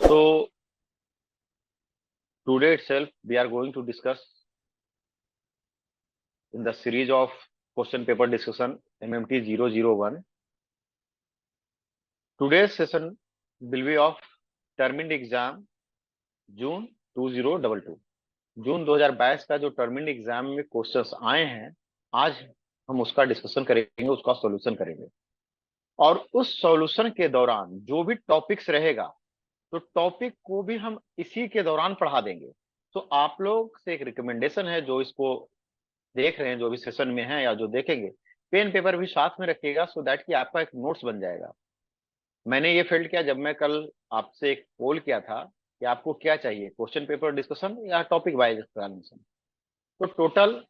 So today itself we are going to discuss in the series of question paper discussion MMT 001. Today's session will be of termined exam June 2022. जून 2022 का जो terminal exam में questions आए हैं, आज हम उसका discussion करेंगे, उसका सॉल्यूशन करेंगे। और उस सॉल्यूशन के दौरान जो भी टॉपिक्स रहेगा, तो टॉपिक को भी हम इसी के दौरान पढ़ा देंगे। तो आप लोग से एक रिकमेंडेशन है, जो इसको देख रहे हैं, जो भी सेशन में है या जो देखेंगे, पेन पेपर भी साथ में रखिएगा, सो दैट कि आपका एक नोट्स बन जाएगा। मैंने ये फील्ड किया जब मैं कल आपसे एक पोल किया था कि आपको क्या चाहिए, क्वेश्चन पेपर डिस्कशन या टॉपिक वाइज एक्सप्लेनेशन। तो टोटल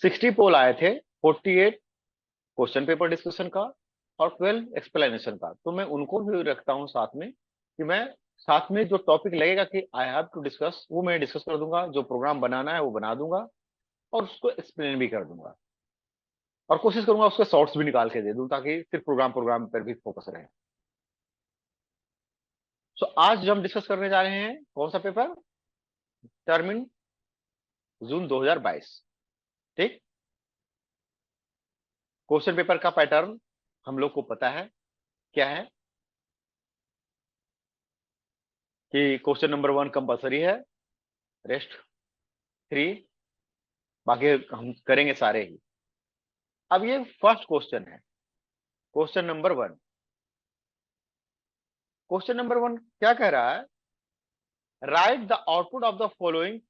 60 पोल आए थे, 48 क्वेश्चन पेपर डिस्कशन का और 12 एक्सप्लेनेशन का। तो मैं उनको भी रखता हूं साथ में, कि मैं साथ में जो टॉपिक लगेगा कि आई हैव टू डिस्कस, वो मैं डिस्कस कर दूंगा, जो प्रोग्राम बनाना है वो बना दूंगा और उसको एक्सप्लेन भी कर दूंगा, और कोशिश करूंगा उसके शॉर्ट्स भी निकाल के दे दूं, ताकि सिर्फ प्रोग्राम प्रोग्राम पर भी फोकस रहे। सो आज जो हम डिस्कस करने जा रहे हैं, कौन सा पेपर? टर्मिन जून 2022। ठीक, क्वेश्चन पेपर का पैटर्न हम लोग को पता है क्या है, कि क्वेश्चन नंबर 1 कंपलसरी है, रेस्ट 3 बाकी हम करेंगे सारे ही। अब ये फर्स्ट क्वेश्चन है, क्वेश्चन नंबर 1। क्वेश्चन नंबर 1 क्या कह रहा है? Write the output of the following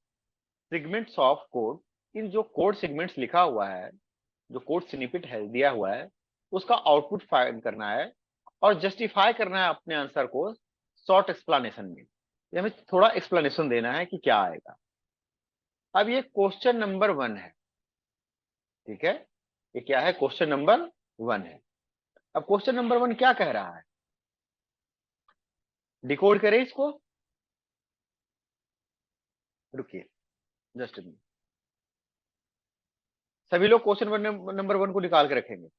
segments of code. इन जो कोड सेगमेंट्स लिखा हुआ है, जो कोड स्निपेट है दिया हुआ है, उसका आउटपुट फाइंड करना है और जस्टिफाई करना है अपने आंसर को शॉर्ट एक्सप्लेनेशन में। ये हमें थोड़ा एक्सप्लेनेशन देना है कि क्या आएगा। अब ये क्वेश्चन नंबर 1 है, ठीक है, ये क्या है? क्वेश्चन नंबर 1 है। अब क्वेश्चन नंबर 1 क्या कह रहा है, डिकोड करें इसको। रुकिए जस्ट मिनट, सभी लोग क्वेश्चन नंबर 1 को निकाल के रखेंगे।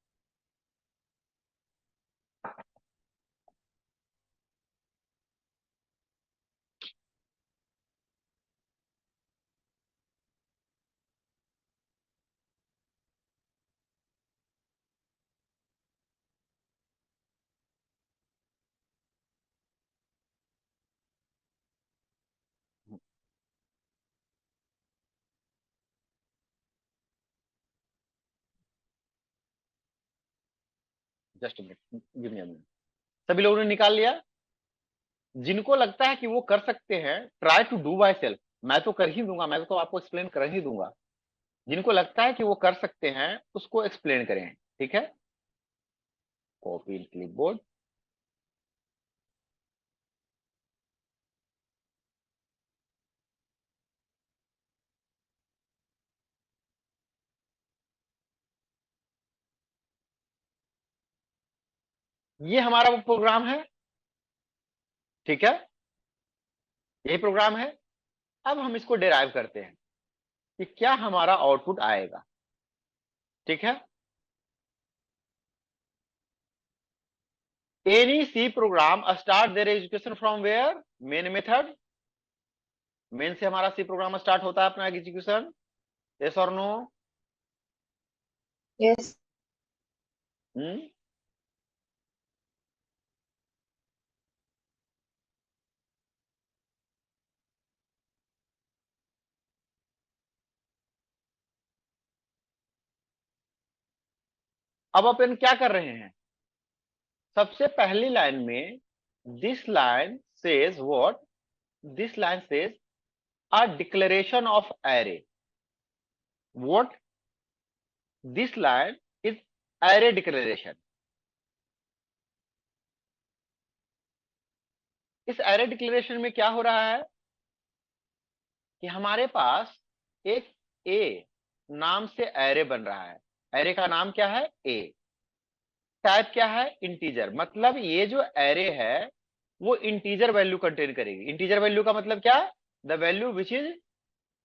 Just minute, give me a minute. सभी लोगों ने निकाल लिया? जिनको लगता है कि वो कर सकते हैं, try to do by self. मैं तो कर ही दूंगा, मैं तो आपको एक्सप्लेन कर ही दूंगा। जिनको लगता है कि वो कर सकते हैं, उसको एक्सप्लेन करें, ठीक है। Copy clipboard. ये हमारा वो प्रोग्राम है, ठीक है, यही प्रोग्राम है। अब हम इसको डिराइव करते हैं कि क्या हमारा आउटपुट आएगा, ठीक है। Any C program start their execution from where? Main method. Main से हमारा सी प्रोग्राम स्टार्ट होता है अपना एग्जीक्यूशन, यस और नो? यस। अब अपन क्या कर रहे हैं? सबसे पहली लाइन में this line says what? This line says a declaration of array. What? This line is array declaration. इस एरे डिक्लेरेशन में क्या हो रहा है कि हमारे पास एक ए नाम से एरे बन रहा है। एरे का नाम क्या है? ए। टाइप क्या है? इंटीजर। मतलब ये जो एरे है वो इंटीजर वैल्यू कंटेन करेगी। इंटीजर वैल्यू का मतलब क्या? The value which is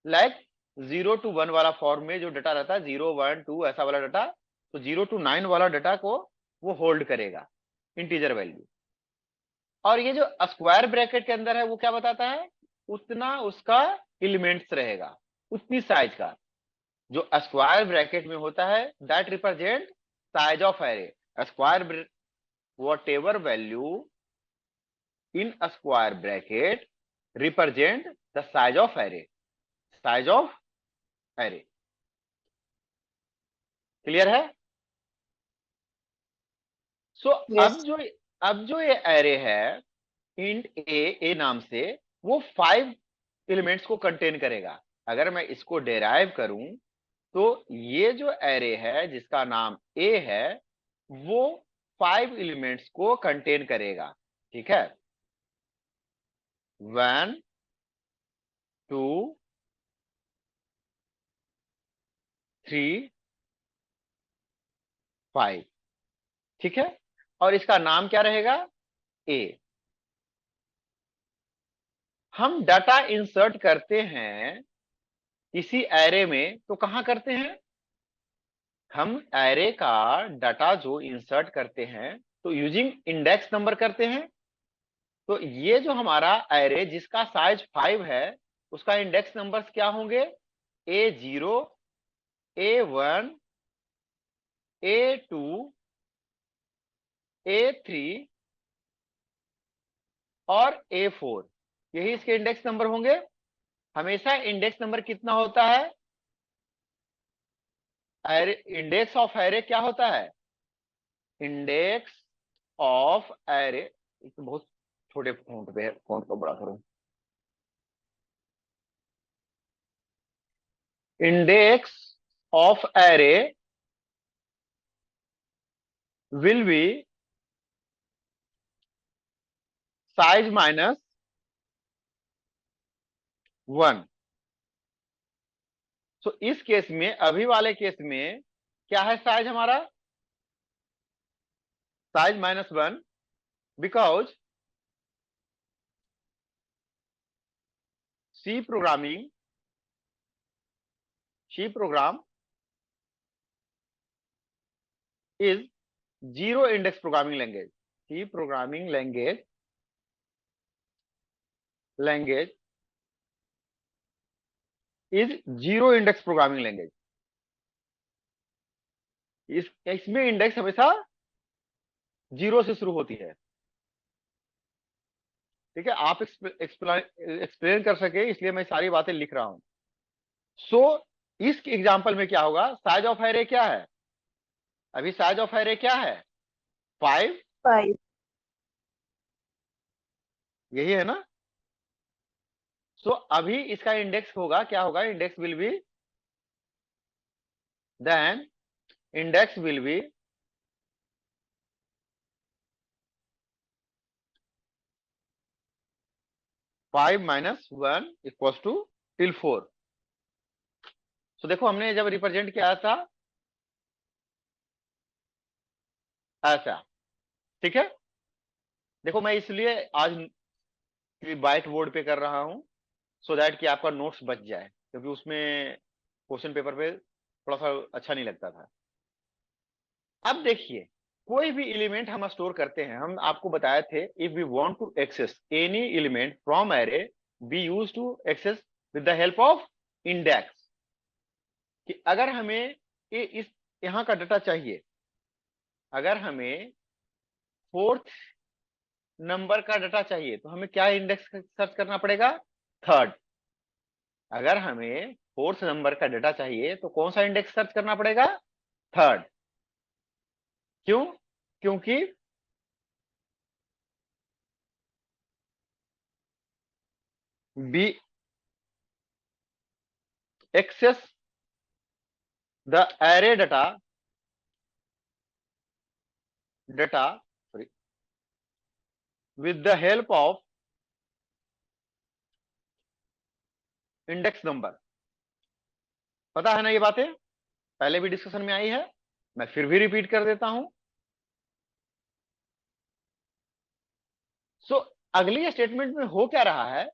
like 0 to 1 वाला फॉर्म में जो डाटा रहता है, 0 1 2 ऐसा वाला डाटा, तो 0 to 9 वाला डाटा को वो होल्ड करेगा, इंटीजर वैल्यू। और ये जो स्क्वायर ब्रैकेट के अंदर है वो क्या बताता है, उतना उसका एलिमेंट्स रहेगा, उतनी साइज का। जो स्क्वायर ब्रैकेट में होता है that represent size of array. Square whatever value in a square bracket represent the size of array, size of array। Clear है? So yes. अब जो ये एरे है इंट ए नाम से, वो 5 एलिमेंट्स को कंटेन करेगा। अगर मैं इसको डेराइव करूं तो ये जो एरे है जिसका नाम ए है वो 5 एलिमेंट्स को कंटेन करेगा। ठीक है, 1 2 3 5। ठीक है, और इसका नाम क्या रहेगा, ए। हम डाटा इंसर्ट करते हैं किसी एरे में तो कहां करते हैं, हम एरे का डाटा जो इंसर्ट करते हैं तो यूजिंग इंडेक्स नंबर करते हैं। तो ये जो हमारा एरे जिसका साइज 5 है उसका इंडेक्स नंबर्स क्या होंगे, A0 A1 A2 A3 और A4, यही इसके इंडेक्स नंबर होंगे। हमेशा इंडेक्स नंबर कितना होता है, एरे इंडेक्स ऑफ एरे क्या होता है, इंडेक्स ऑफ एरे, तो बहुत छोटे फॉन्ट पे है, फॉन्ट को बड़ा करो। Index of array will be size minus 1। तो इस केस में, अभी वाले केस में क्या है साइज हमारा, size -1, because C program is zero index programming language. C programming language is zero index programming language. इसमें इंडेक्स हमेशा जीरो से शुरू होती है। ठीक है, आप एक्सप्लेन कर सके इसलिए मैं सारी बातें लिख रहा हूं। सो इस एग्जांपल में क्या होगा, साइज ऑफ एरे क्या है, अभी साइज ऑफ एरे क्या है 5, 5। यही है ना। सो अभी इसका इंडेक्स होगा, क्या होगा, index will be, then index will be 5 - 1 equals to till 4। So देखो हमने जब रिप्रेजेंट किया था ऐसा। ठीक है, देखो मैं इसलिए आज व्हाइट बोर्ड पे कर रहा हूं सो दैट कि आपका नोट्स बच जाए, क्योंकि उसमें क्वेश्चन पेपर पे थोड़ा सा अच्छा नहीं लगता था। अब देखिए, कोई भी एलिमेंट हम स्टोर करते हैं, हम आपको बताए थे if we want to access any element from array we use to access with the help of index. कि अगर हमें इस यहाँ का डाटा चाहिए, अगर हमें 4th नंबर का डाटा चाहिए तो हमें क्या इंडेक्स सर्च करना पड़ेगा, 3rd। अगर हमें 4th नंबर का डाटा चाहिए तो कौन सा इंडेक्स सर्च करना पड़ेगा, 3rd। क्यों, क्योंकि be access the array data sorry with the help of index number. पता है ना ये बातें, पहले भी डिस्कशन में आई है, मैं फिर भी रिपीट कर देता हूं। सो अगली स्टेटमेंट में हो क्या रहा है,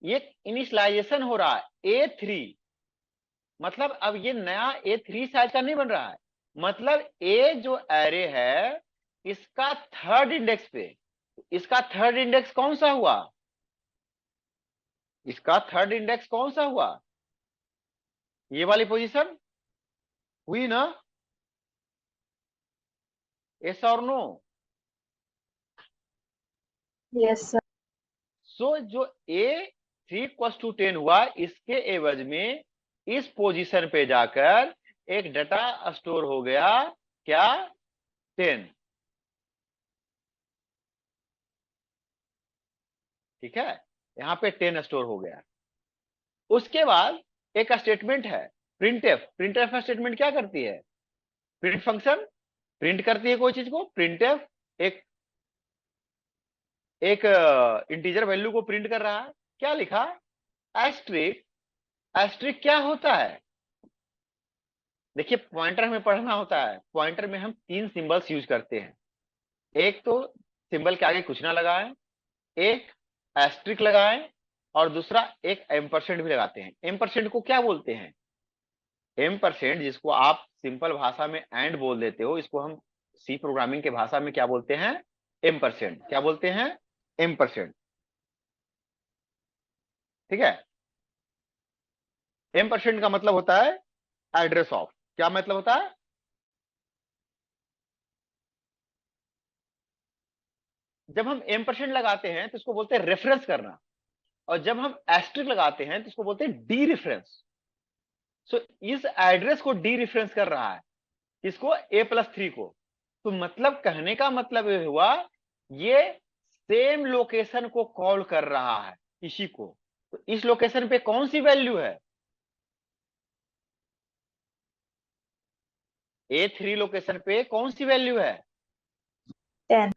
ये इनिशियलाइजेशन हो रहा है A3। मतलब अब ये नया A3 साइज का नहीं बन रहा है, मतलब ए जो एरे है इसका 3rd इंडेक्स पे, इसका थर्ड इंडेक्स कौन सा हुआ? इसका थर्ड इंडेक्स कौन सा हुआ? ये वाली पोजीशन हुई ना? यस और नो? Yes sir. सो जो A3 = 10 हुआ, इसके एवज में इस पोजीशन पे जाकर एक डाटा स्टोर हो गया, क्या? 10। ठीक है, यहां पे 10 स्टोर हो गया। उसके बाद एक स्टेटमेंट है प्रिंटफ। प्रिंटफ स्टेटमेंट क्या करती है? प्रिंट फंक्शन प्रिंट करती है कोई चीज को। प्रिंटफ एक एक इंटीजर वैल्यू को प्रिंट कर रहा है। क्या लिखा? एस्ट्रिक। एस्ट्रिक क्या होता है? देखिए, पॉइंटर हमें पढ़ना होता है। पॉइंटर में हम 3 सिंबल्स यूज करते हैं। एक तो सिंबल के आगे कुछ ना लगाएं, एक एस्ट्रिक लगाएं, और दूसरा एक एम्परसेंड भी लगाते हैं। एम्परसेंड को क्या बोलते हैं? एम्परसेंड, जिसको आप सिंपल भाषा में एंड बोल देते हो, इसको हम सी प्रोग्रामिंग के भाषा में क्या बोलते हैं? एम्परसेंड। क्या बोलते हैं? एम्परसेंड। ठीक है। एम्परसेंड का मतलब होता है एड्रेस ऑफ। क्या मतलब होता है? जब हम एम्परसेंड लगाते हैं तो इसको बोलते हैं रेफरेंस करना, और जब हम एस्ट्रिक लगाते हैं तो इसको बोलते हैं डी रेफरेंस। सो इस एड्रेस को डी रेफरेंस कर रहा है, इसको A+3 को। तो मतलब कहने का मतलब ये हुआ, ये सेम लोकेशन को कॉल कर रहा है इसी को। तो इस लोकेशन पे कौन सी वैल्यू है? A3 लोकेशन पे कौन सी वैल्यू है? 10।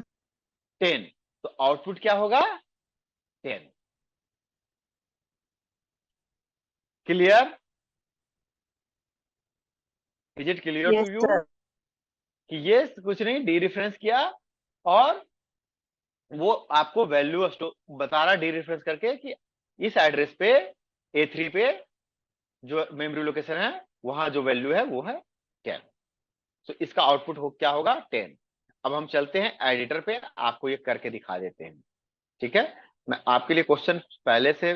10। तो आउटपुट क्या होगा? 10। Clear? Is it clear to yes you sir. कि ये कुछ नहीं, डी रेफरेंस किया और वो आपको वैल्यू बता रहा डी रेफरेंस करके कि इस एड्रेस पे A3 पे जो मेमोरी लोकेशन है, वहां जो वैल्यू है वो है 10। तो इसका आउटपुट क्या होगा? 10। अब हम चलते हैं एडिटर पे, आपको ये करके दिखा देते हैं। ठीक है, मैं आपके लिए क्वेश्चन पहले से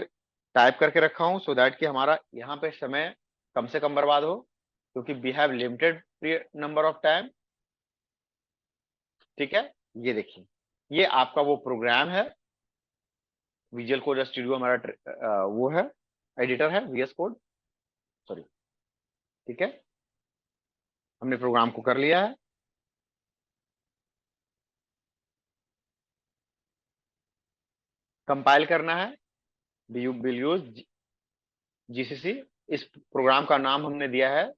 टाइप करके रखा हूं, सो दैट कि हमारा यहाँ पे समय कम से कम बर्बाद हो, क्योंकि we have limited number of time. ठीक है, ये देखिए, ये आपका वो प्रोग्राम है, विजुअल कोड स्टूडियो हमारा वो है, एडिटर है, VS कोड, सॉरी। ठीक है, हमने प्रोग्राम को कर लिया है। कंपाइल करना है, विल यूज GCC। इस प्रोग्राम का नाम हमने दिया है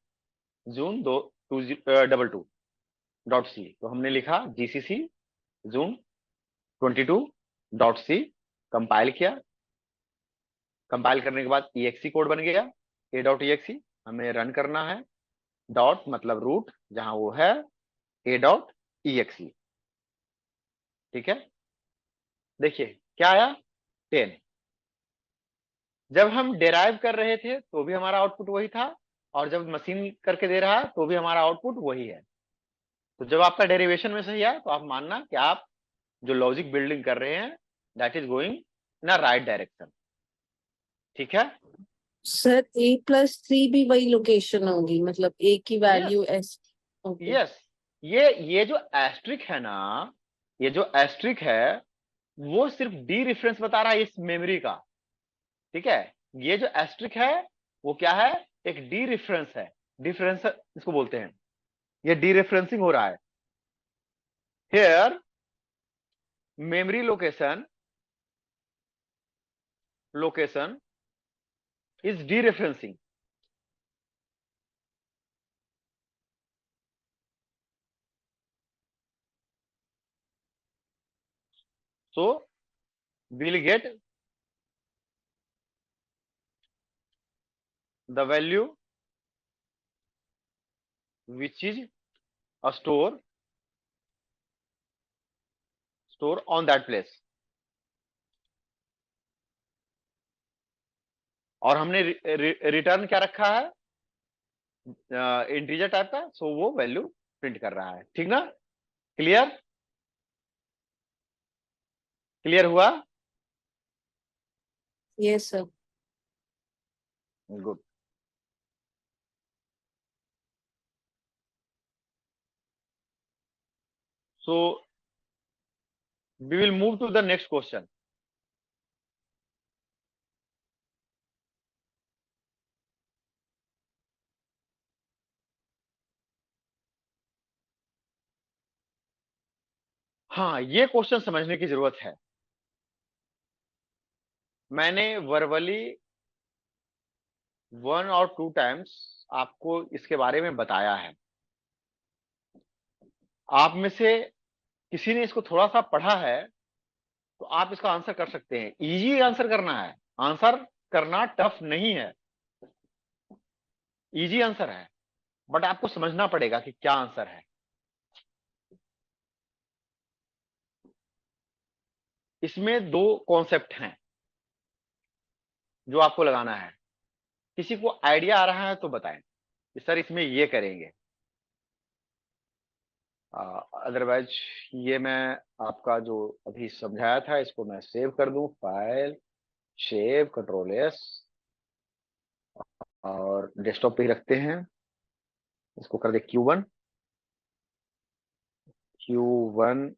जून 2222.c। तो हमने लिखा GCC जून 22.c, कंपाइल किया। कंपाइल करने के बाद exe कोड बन गया, a.exe। हमें रन करना है, डॉट मतलब रूट जहां वो है, a.exe। ठीक है, देखिए क्या आया? 10। जब हम डेराइव कर रहे थे तो भी हमारा आउटपुट वही था, और जब मशीन करके दे रहा है तो भी हमारा आउटपुट वही है। तो जब आपका डेरिवेशन में सही है तो आप मानना कि आप जो लॉजिक बिल्डिंग कर रहे हैं, that is going in a right direction. ठीक है। सर A+3 भी वही लोकेशन होगी, मतलब A की yes, value S. Okay. Yes. ये जो एस्ट्रिक है ना, ये जो एस्ट्रिक है, वो सिर्फ डी रेफरेंस बता रहा है इस मेमोरी का। ठीक है, ये जो एस्ट्रिक है वो क्या है? एक डी रेफरेंस है। डिफरेंस इसको बोलते हैं, ये डी रेफरेंसिंग हो रहा है। Here memory location is D referencing. So we'll get the value which is a store on that place। और हमने रिटर्न क्या रखा है? इंटीजर टाइप का, सो वो वैल्यू प्रिंट कर रहा है। ठीक ना? क्लियर? क्लियर हुआ? Yes sir. Good. So we will move to the next question. हाँ, ये क्वेश्चन समझने की जरूरत है। मैंने वर्बली 1 और 2 टाइम्स आपको इसके बारे में बताया है। आप में से किसी ने इसको थोड़ा सा पढ़ा है तो आप इसका आंसर कर सकते हैं। इजी आंसर करना है, आंसर करना टफ नहीं है, इजी आंसर है, बट आपको समझना पड़ेगा कि क्या आंसर है। इसमें दो कॉन्सेप्ट हैं जो आपको लगाना है। किसी को आइडिया आ रहा है तो बताएं कि सर इसमें ये करेंगे। अदरवाइज ये मैं आपका जो अभी समझाया था इसको मैं सेव कर दूं। फाइल, सेव, कंट्रोल S, और डेस्कटॉप पे ही रखते हैं। इसको कर दे Q1, Q1A,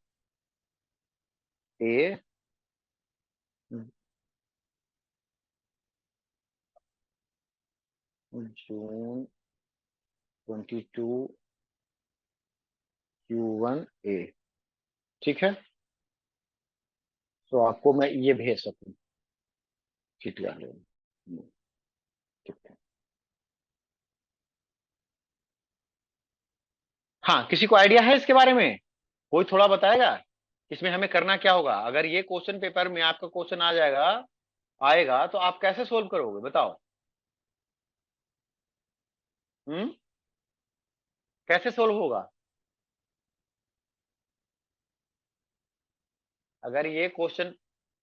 जून 22, Q1A। ठीक है, तो आपको मैं ये भेज सकूं। ठीक है, ठीक है। हाँ, किसी को आइडिया है इसके बारे में? कोई थोड़ा बताएगा इसमें हमें करना क्या होगा? अगर ये क्वेश्चन पेपर में आपका क्वेश्चन आ जाएगा, आएगा, तो आप कैसे सोल्व करोगे बताओ? हम्म, कैसे सोल्व होगा? अगर ये क्वेश्चन,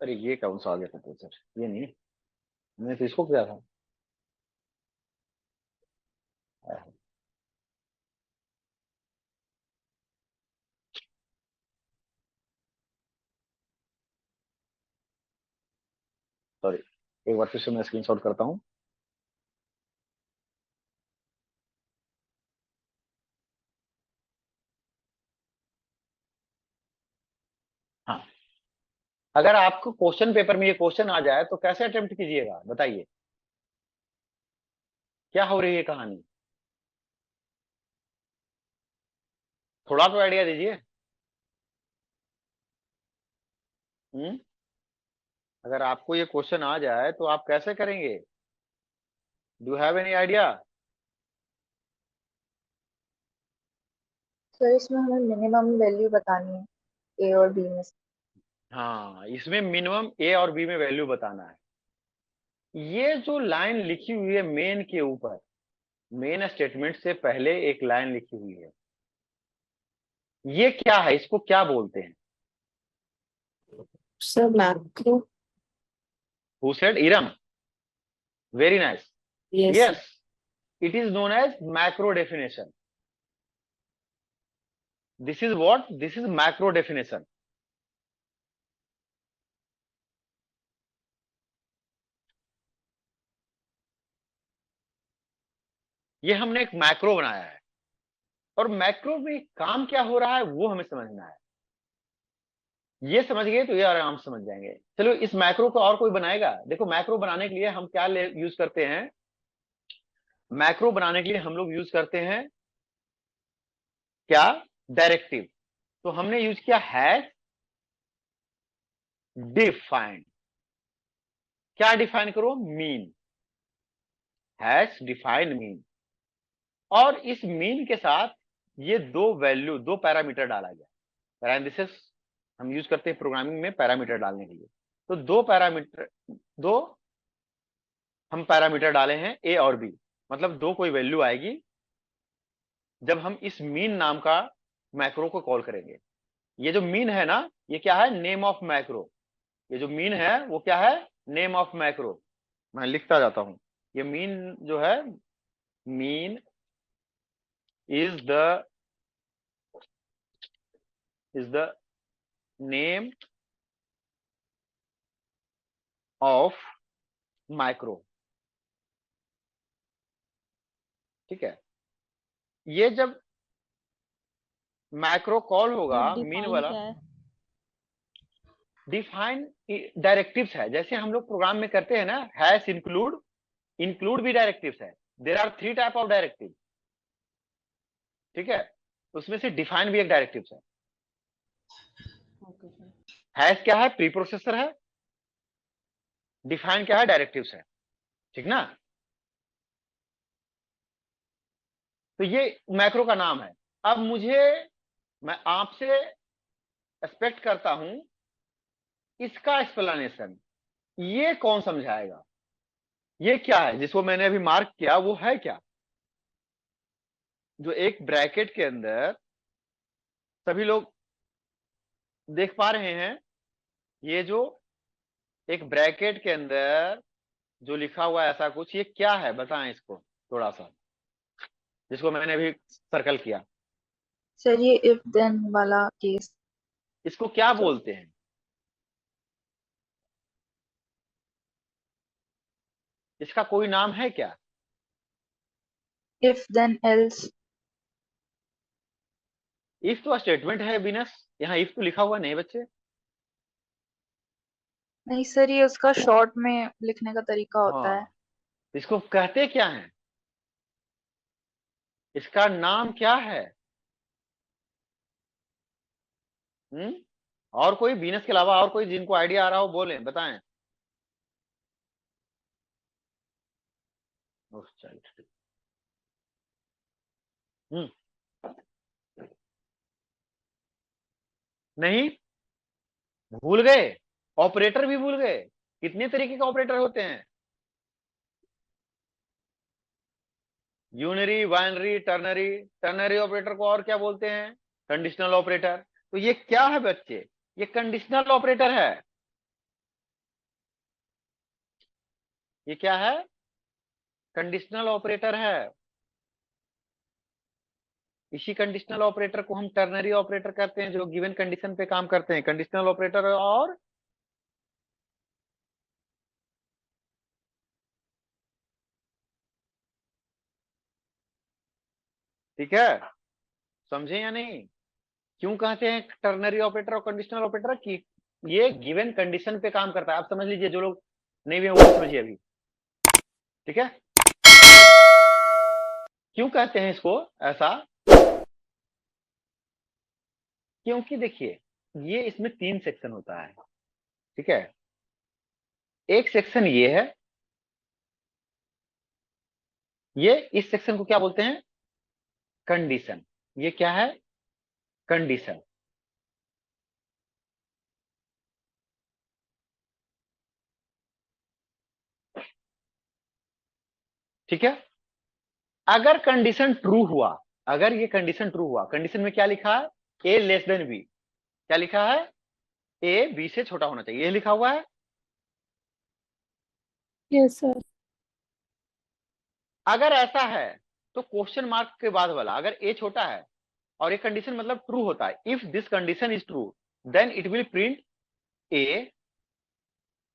अरे ये कौन सा आ गया था क्वेश्चन? ये नहीं, मैंने तो इसको किया था। सॉरी, एक बार फिर से मैं स्क्रीनशॉट करता हूँ। हाँ, अगर आपको क्वेश्चन पेपर में ये क्वेश्चन आ जाए तो कैसे अटेम्प्ट कीजिएगा बताइए? क्या हो रही है कहानी? थोड़ा तो आइडिया दीजिए। हम्म, अगर आपको ये क्वेश्चन आ जाए तो आप कैसे करेंगे? Do have any idea? Sir इसमें हमें मिनिमम वैल्यू बतानी है ए और बी में से। हाँ, इसमें मिनिमम ए और बी में वैल्यू बताना है। ये जो लाइन लिखी हुई है मेन के ऊपर, मेन स्टेटमेंट से पहले एक लाइन लिखी हुई है, ये क्या है? इसको क्या बोलते हैं? Sir macro. Who said? Iram, very nice. Yes sir. Yes, it is known as macro definition. This is what? This is macro definition. ये हमने एक मैक्रो बनाया है, और मैक्रो में काम क्या हो रहा है वो हमें समझना है। ये समझ गए तो ये आराम से समझ जाएंगे। चलो, इस मैक्रो को और कोई बनाएगा? देखो, मैक्रो बनाने के लिए हम क्या यूज करते हैं? मैक्रो बनाने के लिए हम लोग यूज करते हैं क्या? डायरेक्टिव। तो हमने यूज किया हैश डिफाइन। क्या डिफाइन करो? मीन। Hash define mean. और इस मीन के साथ ये दो वैल्यू, दो पैरामीटर डाला गया। पैरेंथेसिस हम यूज करते हैं प्रोग्रामिंग में पैरामीटर डालने के लिए। तो दो पैरामीटर, दो हम पैरामीटर डाले हैं ए और बी, मतलब दो कोई वैल्यू आएगी जब हम इस मीन नाम का मैक्रो को कॉल करेंगे। ये जो मीन है ना, ये क्या है? Name of macro. ये जो मीन है वो क्या है? Name of macro. मैं लिखता जाता हूं। ये मीन जो है, mean is the name of micro. ठीक है, ये जब मैक्रो कॉल होगा, सर मीन डिफाइन वाला क्या है? डिफाइन डायरेक्टिव्स है, जैसे हम लोग प्रोग्राम में करते हैं ना, हैश इंक्लूड, इंक्लूड भी डायरेक्टिव्स है। There are 3 type of directive. ठीक है, उसमें से डिफाइन भी एक डायरेक्टिव है। Okay sir. हैश क्या है? प्री प्रोसेसर है। डिफाइन क्या है? डायरेक्टिव्स है। ठीक ना? तो ये मैक्रो का नाम है। अब मैं आपसे एक्सपेक्ट करता हूं इसका एक्सप्लेनेशन, ये कौन समझाएगा? ये क्या है जिसको मैंने अभी मार्क किया, वो है क्या? जो एक ब्रैकेट के अंदर सभी लोग देख पा रहे हैं, ये जो एक ब्रैकेट के अंदर जो लिखा हुआ है ऐसा कुछ, ये क्या है बताएं इसको थोड़ा सा, जिसको मैंने अभी सर्कल किया। सर ये इफ देन वाला केस। इसको क्या बोलते हैं? इसका कोई नाम है क्या? If then else. इफ तो स्टेटमेंट है विनस, यहाँ इफ तो लिखा हुआ नहीं बच्चे। नहीं सर, ये उसका शॉर्ट में लिखने का तरीका होता है। हाँ, इसको कहते क्या है? इसका नाम क्या है? हम्म और कोई बीनस के अलावा और कोई जिनको आइडिया आ रहा हो बोलें, बताएं। ओह, चल। हम्म नहीं, भूल गए? ऑपरेटर भी भूल गए? कितने तरीके के ऑपरेटर होते हैं? Unary, binary, ternary. Ternary operator को और क्या बोलते हैं? Conditional operator. तो ये क्या है बच्चे? ये कंडीशनल ऑपरेटर है। ये क्या है? कंडीशनल ऑपरेटर है। इसी कंडीशनल ऑपरेटर को हम टर्नरी ऑपरेटर कहते हैं, जो गिवन कंडीशन पे काम करते हैं। कंडीशनल ऑपरेटर और ठीक है, समझे या नहीं? क्यों कहते हैं टर्नरी ऑपरेटर और कंडीशनल ऑपरेटर की? ये गिवन कंडीशन पे काम करता है। आप समझ लीजिए, जो लोग नहीं भी हैं वो समझिए अभी। ठीक है, क्यों कहते हैं इसको ऐसा? क्योंकि देखिए, ये इसमें 3 सेक्शन होता है। ठीक है, एक सेक्शन ये है, ये इस सेक्शन को क्या बोलते हैं? कंडीशन। ये क्या है? कंडीशन। ठीक है, अगर कंडीशन ट्रू हुआ, अगर ये कंडीशन ट्रू हुआ, कंडीशन में क्या लिखा है? ए लेस देन बी। क्या लिखा है? ए बी से छोटा होना चाहिए, ये लिखा हुआ है। Yes sir. अगर ऐसा है तो क्वेश्चन मार्क के बाद वाला, अगर ए छोटा है और ये कंडीशन मतलब ट्रू होता है, if this condition is true then it will print A.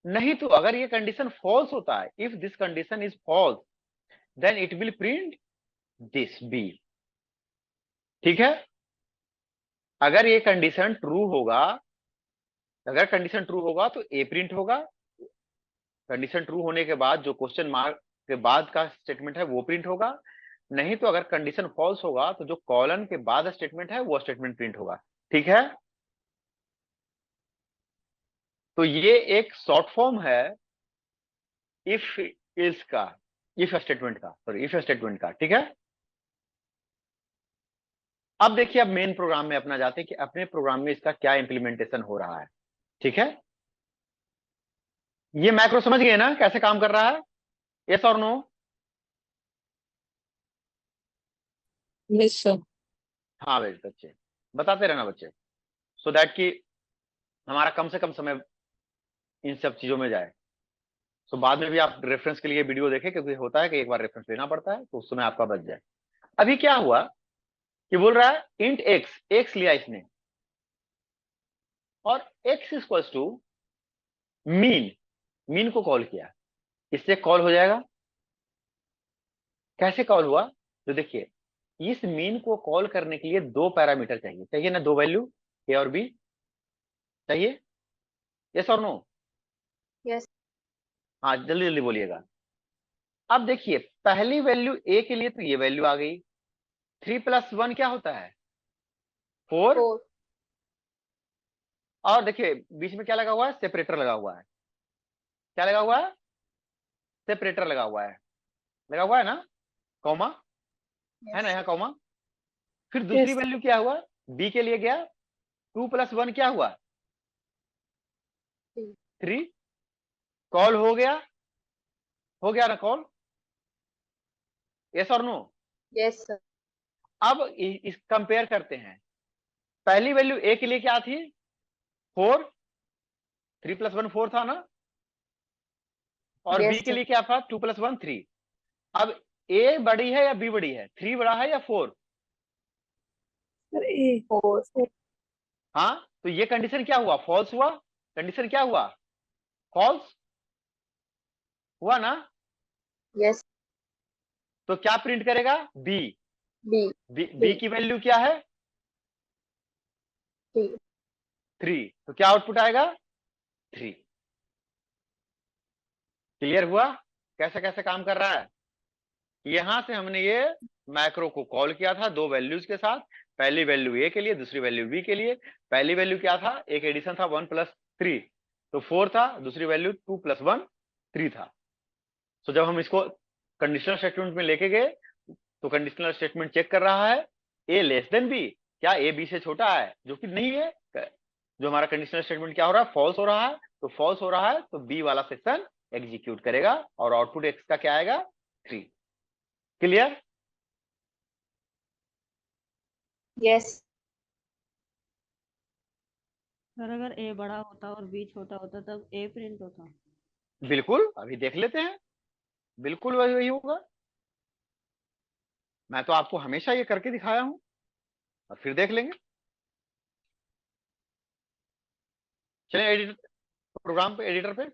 नहीं तो अगर ये कंडीशन फॉल्स होता है, if this condition is false then it will print this B. ठीक है, अगर ये कंडीशन ट्रू होगा, अगर कंडीशन ट्रू होगा तो ए प्रिंट होगा। कंडीशन ट्रू होने के बाद जो क्वेश्चन मार्क के बाद का स्टेटमेंट है वो प्रिंट होगा। नहीं तो अगर कंडीशन फॉल्स होगा तो जो कॉलन के बाद स्टेटमेंट है वो स्टेटमेंट प्रिंट होगा। ठीक है, तो ये एक शॉर्ट फॉर्म है इफ इज का, इफ स्टेटमेंट का, सॉरी इफ स्टेटमेंट का। ठीक है, अब देखिए, अब मेन प्रोग्राम में अपना जाते हैं कि अपने प्रोग्राम में इसका क्या इंप्लीमेंटेशन हो रहा है। ठीक है, ये मैक्रो समझ गए ना कैसे काम कर रहा है? यस और नो? Yes sir. हाँ भाई बच्चे, बताते रहना बच्चे, सो दैट कि हमारा कम से कम समय इन सब चीजों में जाए। तो बाद में भी आप रेफरेंस के लिए वीडियो देखें, क्योंकि होता है कि एक बार रेफरेंस लेना पड़ता है, तो उस समय आपका बच जाए। अभी क्या हुआ कि बोल रहा है इंट एक्स, एक्स लिया इसने, और X equals to main. Main को कॉल किया, इससे कॉल हो जाएगा। कैसे कॉल हुआ? तो देखिए, इस मीन को कॉल करने के लिए दो पैरामीटर चाहिए, चाहिए ना, दो वैल्यू ए और बी चाहिए। यस और नो? यस। हाँ, जल्दी जल्दी बोलिएगा। अब देखिए, पहली वैल्यू ए के लिए तो ये वैल्यू आ गई। 3+1 क्या होता है? 4। 4। और देखिए बीच में क्या लगा हुआ है? सेपरेटर लगा हुआ है। क्या लगा हुआ है? सेपरेटर लगा हुआ है। लगा हुआ है ना, कॉमा है ना यस। यहाँ, कॉमा। फिर दूसरी यस वैल्यू क्या हुआ? बी के लिए गया, 2+1 क्या हुआ? 3। कॉल हो गया ना कॉल? यस और नो? Yes sir. अब इस कंपेयर करते हैं। पहली वैल्यू ए के लिए क्या थी? 4। 3+1 4 था ना। और बी यस के सर। लिए क्या था? 2+1 3। अब ए बड़ी है या बी बड़ी है? 3 बड़ा है या 4? सर, ए 4। हाँ, तो ये कंडीशन क्या हुआ? फॉल्स हुआ। कंडीशन क्या हुआ? फॉल्स हुआ ना। यस। तो क्या प्रिंट करेगा? बी। बी। बी की वैल्यू क्या है? 3। 3। तो क्या आउटपुट आएगा? 3। क्लियर हुआ कैसे कैसे काम कर रहा है? यहां से हमने ये मैक्रो को कॉल किया था दो वैल्यूज के साथ। पहली वैल्यू ए के लिए, दूसरी वैल्यू बी के लिए। पहली वैल्यू क्या था? एक एडिशन था 1+3, तो 4 था। दूसरी वैल्यू 2+1 3 था। तो जब हम इसको कंडीशनल स्टेटमेंट में लेके गए, तो कंडीशनल स्टेटमेंट चेक कर रहा है ए लेस देन बी, क्या ए बी से छोटा है? जो कि नहीं है। जो हमारा कंडीशनल स्टेटमेंट क्या हो रहा है? फॉल्स हो रहा है। तो फॉल्स हो रहा है तो बी वाला सेक्शन एग्जीक्यूट करेगा और आउटपुट एक्स का क्या आएगा? 3। क्लियर? यस। सर अगर ए बड़ा होता और बी छोटा होता तब ए प्रिंट होता। बिल्कुल, अभी देख लेते हैं। बिल्कुल वही वही होगा। मैं तो आपको हमेशा ये करके दिखाया हूं, और फिर देख लेंगे। चलिए एडिटर, प्रोग्राम पे, एडिटर पे।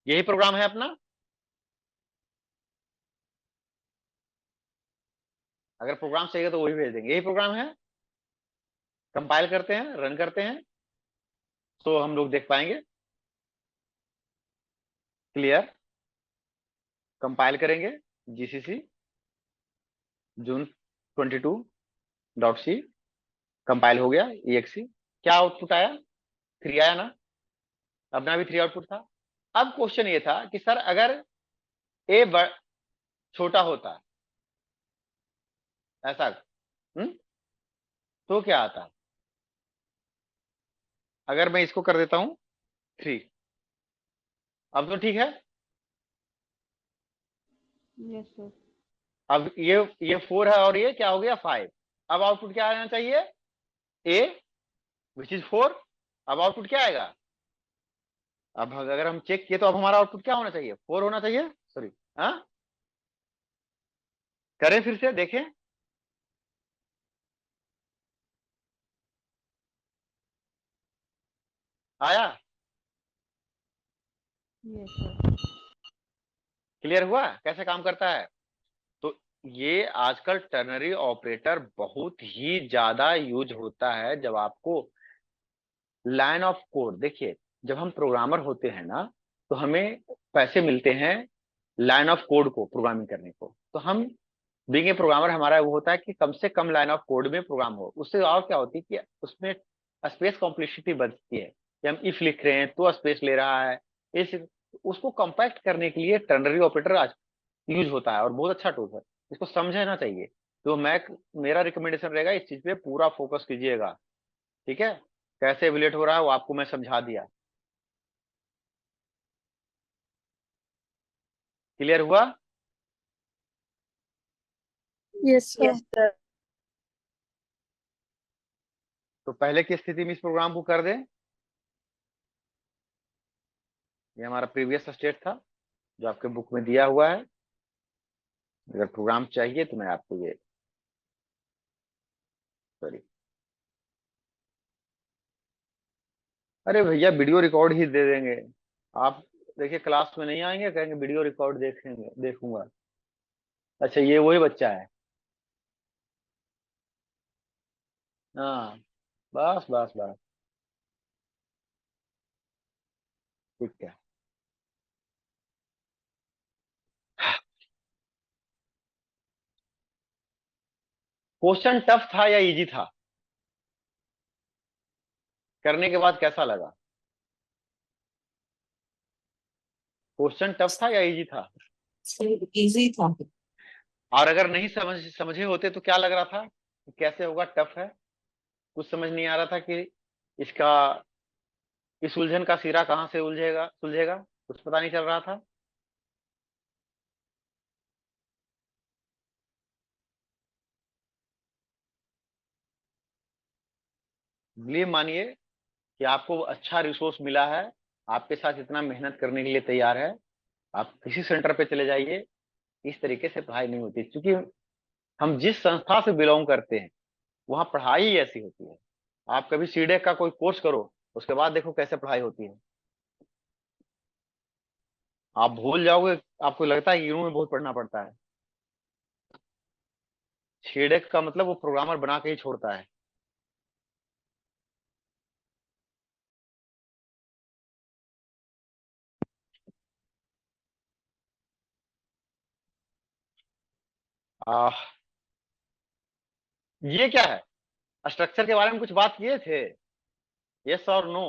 यही प्रोग्राम है अपना। अगर प्रोग्राम चाहिए तो वही भेज देंगे। यही प्रोग्राम है। कंपाइल करते हैं, रन करते हैं, तो हम लोग देख पाएंगे। क्लियर? कंपाइल करेंगे, जीसीसी जून 22.c। कंपाइल हो गया, exe। क्या आउटपुट आया? 3 आया ना। अपना भी 3 आउटपुट था। अब क्वेश्चन ये था कि सर अगर ए छोटा होता, ऐसा तो क्या आता? अगर मैं इसको कर देता हूं 3, अब तो ठीक है। Yes sir. अब ये 4 है और ये क्या हो गया? 5। अब आउटपुट क्या आना चाहिए? ए विच इज 4। अब आउटपुट क्या आएगा? अब अगर हम चेक किए तो अब हमारा आउटपुट क्या होना चाहिए? 4 होना चाहिए। सॉरी, हाँ, करें फिर से देखें। आया? Yes sir. क्लियर हुआ कैसे काम करता है? तो ये आजकल टर्नरी ऑपरेटर बहुत ही ज्यादा यूज होता है। जब आपको लाइन ऑफ कोड, देखिए जब हम प्रोग्रामर होते हैं ना, तो हमें पैसे मिलते हैं लाइन ऑफ कोड को प्रोग्रामिंग करने को। तो हम बीइंग ए प्रोग्रामर, हमारा वो होता है कि कम से कम लाइन ऑफ कोड में प्रोग्राम हो। उससे और क्या होती है कि उसमें स्पेस कॉम्प्लेक्सिटी बढ़ती है कि हम इफ लिख रहे हैं तो स्पेस ले रहा है। इस उसको कंपैक्ट करने के लिए टर्नरी ऑपरेटर आज यूज होता है और बहुत अच्छा टूल है। इसको समझना चाहिए। तो मेरा रिकमेंडेशन रहेगा, इस चीज पे पूरा फोकस कीजिएगा। ठीक है? कैसे एवेल्यूएट हो रहा है वो आपको मैं समझा दिया। क्लियर हुआ? Yes sir. Yes sir. तो पहले की स्थिति में इस प्रोग्राम को कर दें। ये हमारा प्रीवियस स्टेट था जो आपके बुक में दिया हुआ है। अगर प्रोग्राम चाहिए तो मैं आपको ये, सॉरी, अरे भैया वीडियो रिकॉर्ड ही दे देंगे। आप देखिए क्लास में नहीं आएंगे, कहेंगे वीडियो रिकॉर्ड देखेंगे, देखूंगा। अच्छा ये वही बच्चा है। हाँ, बस बस बस, ठीक है। क्वेश्चन टफ था या इजी था? करने के बाद कैसा लगा? क्वेश्चन टफ था या इजी था? इजी था। और अगर नहीं समझे होते तो क्या लग रहा था कि कैसे होगा, टफ है? कुछ समझ नहीं आ रहा था कि इसका, इस उलझन का सिरा कहाँ से उलझेगा सुलझेगा, कुछ पता नहीं चल रहा था। ये मानिए कि आपको अच्छा रिसोर्स मिला है, आपके साथ इतना मेहनत करने के लिए तैयार है। आप किसी सेंटर पे चले जाइए, इस तरीके से पढ़ाई नहीं होती, क्योंकि हम जिस संस्था से बिलोंग करते हैं वहां पढ़ाई ही ऐसी होती है। आप कभी सीडेक का कोई कोर्स करो, उसके बाद देखो कैसे पढ़ाई होती है। आप भूल जाओगे, आपको लगता है कि इग्नू में बहुत पढ़ना पड़ता है। सीडेक का मतलब वो प्रोग्रामर बना के ही छोड़ता है। आह, ये क्या है? स्ट्रक्चर के बारे में कुछ बात किए थे? यस और नो?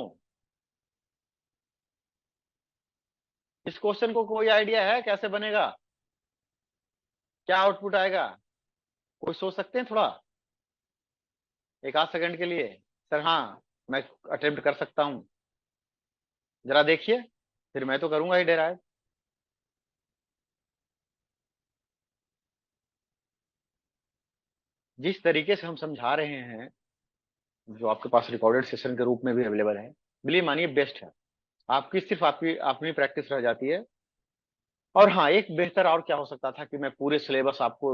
इस क्वेश्चन को कोई आइडिया है कैसे बनेगा? क्या आउटपुट आएगा? कोई सोच सकते हैं थोड़ा, एक आध सेकंड के लिए? सर हाँ, मैं अटेम्प्ट कर सकता हूँ। जरा देखिए, फिर मैं तो करूंगा ही डेराइव। जिस तरीके से हम समझा रहे हैं, जो आपके पास रिकॉर्डेड सेशन के रूप में भी अवेलेबल है, बिलीव मानिए बेस्ट है। आपकी सिर्फ आपकी अपनी प्रैक्टिस रह जाती है। और हाँ, एक बेहतर और क्या हो सकता था कि मैं पूरे सिलेबस आपको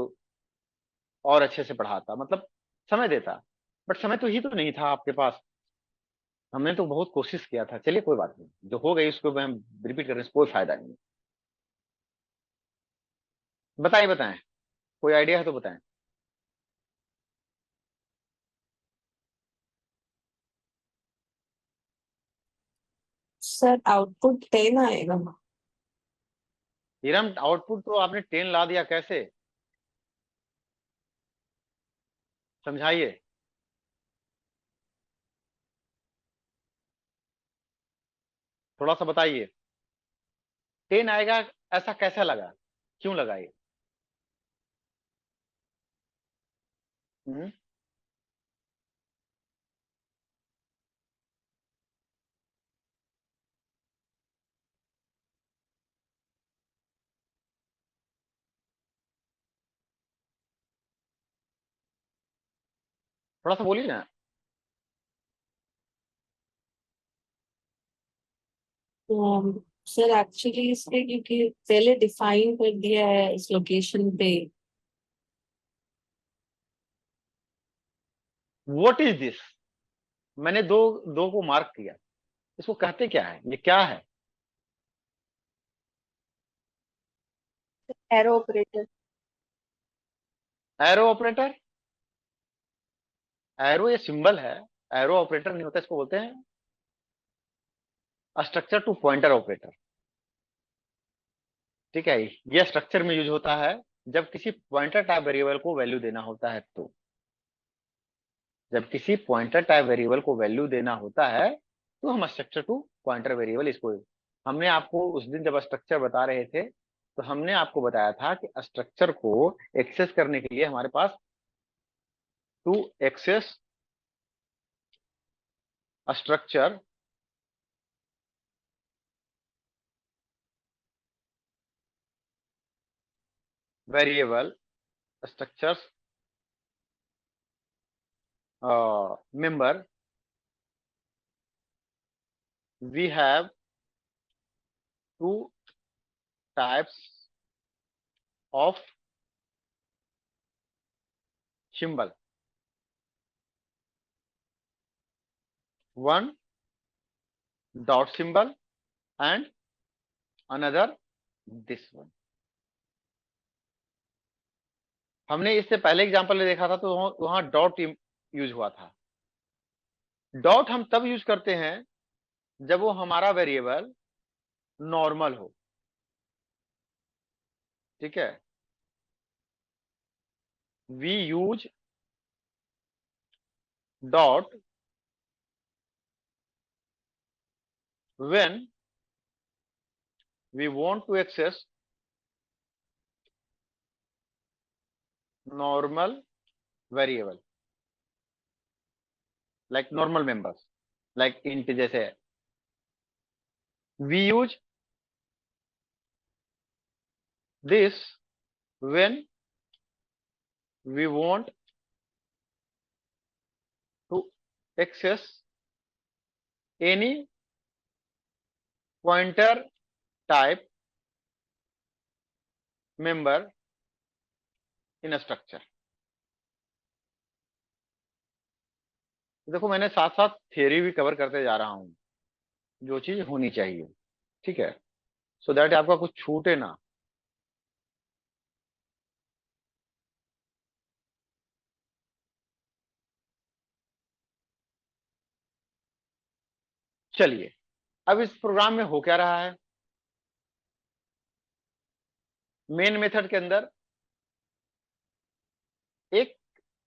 और अच्छे से पढ़ाता, मतलब समय देता। बट समय तो ही तो नहीं था आपके पास। हमने तो बहुत कोशिश किया था। चलिए कोई बात नहीं, जो हो गई उसको मैं रिपीट करने से कोई फायदा नहीं। बताएं बताएं, कोई आइडिया है तो बताएं। सर आउटपुट 10 आएगा। हिरम, आउटपुट तो आपने 10 ला दिया कैसे? समझाइए। थोड़ा सा बताइए। 10 आएगा, ऐसा कैसा लगा? क्यों लगा ये? हम्म? थोड़ा सा बोलिए ना। सर एक्चुअली इसलिए क्योंकि पहले डिफाइन कर दिया है इस लोकेशन पे। What is this? मैंने दो दो को मार्क किया, इसको कहते क्या है, ये क्या है? Arrow operator. Arrow operator? Arrow ये सिंबल है, एरो ऑपरेटर नहीं होता। इसको बोलते हैं स्ट्रक्चर टू पॉइंटर ऑपरेटर। ठीक है, ये स्ट्रक्चर में यूज होता है जब किसी पॉइंटर टाइप वेरिएबल को वैल्यू देना होता है तो। जब किसी पॉइंटर टाइप वेरिएबल को वैल्यू देना होता है तो हम स्ट्रक्चर टू पॉइंटर वेरिएबल इसको, हमने आपको उस दिन जब स्ट्रक्चर बता रहे थे तो हमने आपको बताया था कि स्ट्रक्चर को एक्सेस करने के लिए हमारे पास to access structure variable structures member, we have two types of symbol, one dot symbol and another this one. हमने इससे पहले एग्जांपल में देखा था तो वहां डॉट यूज हुआ था. डॉट हम तब यूज करते हैं जब वो हमारा वेरिएबल नॉर्मल हो. ठीक है, we use dot when we want to access normal variable like normal members like int. जैसे we use this when we want to access any pointer type member in a structure. देखो मैंने साथ साथ theory भी cover करते जा रहा हूं, जो चीज होनी चाहिए. ठीक है, सो दैट आपका कुछ छूटे ना. चलिए, अब इस प्रोग्राम में हो क्या रहा है. मेन मेथड के अंदर एक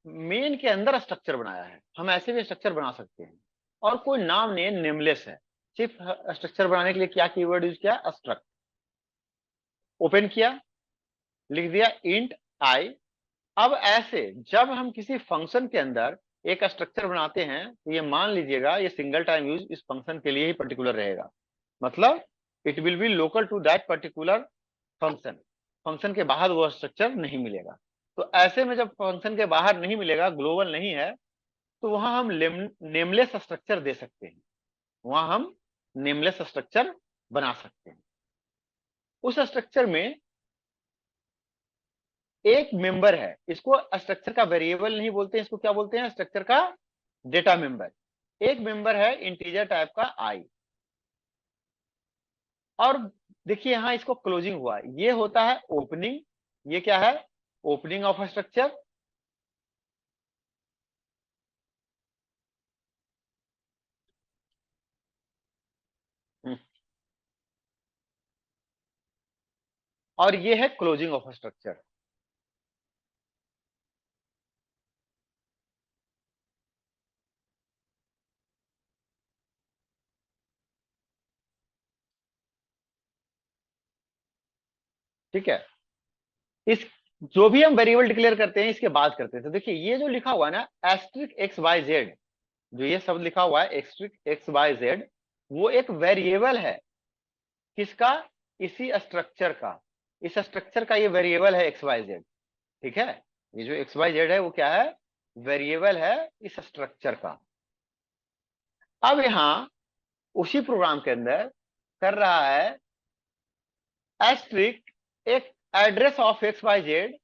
मेन के अंदर स्ट्रक्चर बनाया है. हम ऐसे भी स्ट्रक्चर बना सकते हैं और कोई नाम नहीं, नेमलेस है. सिर्फ स्ट्रक्चर बनाने के लिए क्या कीवर्ड यूज किया, स्ट्रक्ट. ओपन किया, लिख दिया इंट आई. अब ऐसे जब हम किसी फंक्शन के अंदर एक स्ट्रक्चर बनाते हैं तो ये मान लीजिएगा ये सिंगल टाइम यूज इस फंक्शन के लिए ही पर्टिकुलर रहेगा. मतलब it will be local to that particular function. Function के बाहर वो स्ट्रक्चर नहीं मिलेगा. तो ऐसे में जब फंक्शन के बाहर नहीं मिलेगा, ग्लोबल नहीं है, तो वहां हम नेमलेस स्ट्रक्चर दे सकते हैं. वहां हम नेमलेस स्ट्रक्चर बना सकते हैं. उस स्ट्रक्चर में एक मेंबर है. इसको स्ट्रक्चर का वेरिएबल नहीं बोलते हैं, इसको क्या बोलते हैं, स्ट्रक्चर का डेटा मेंबर. एक मेंबर है इंटीजर टाइप का आई. और देखिए यहां इसको क्लोजिंग हुआ, ये होता है ओपनिंग. ये क्या है, ओपनिंग ऑफ स्ट्रक्चर. और ये है क्लोजिंग ऑफ स्ट्रक्चर. ठीक है, इस जो भी हम वेरिएबल डिक्लेयर करते हैं इसके बाद करते हैं. तो देखिए ये जो लिखा हुआ है ना एस्ट्रिक एक्स वाई जेड, जो ये शब्द लिखा हुआ है एस्ट्रिक एक्स वाई जेड, वो एक वेरिएबल है. किसका, इसी स्ट्रक्चर का. इस स्ट्रक्चर का ये वेरिएबल है एक्स वाई जेड. ठीक है, ये जो एक्स वाई जेड है वो क्या है, वेरिएबल है इस स्ट्रक्चर का. अब यहां उसी प्रोग्राम के अंदर कर रहा है एस्ट्रिक एक address of X Y Z.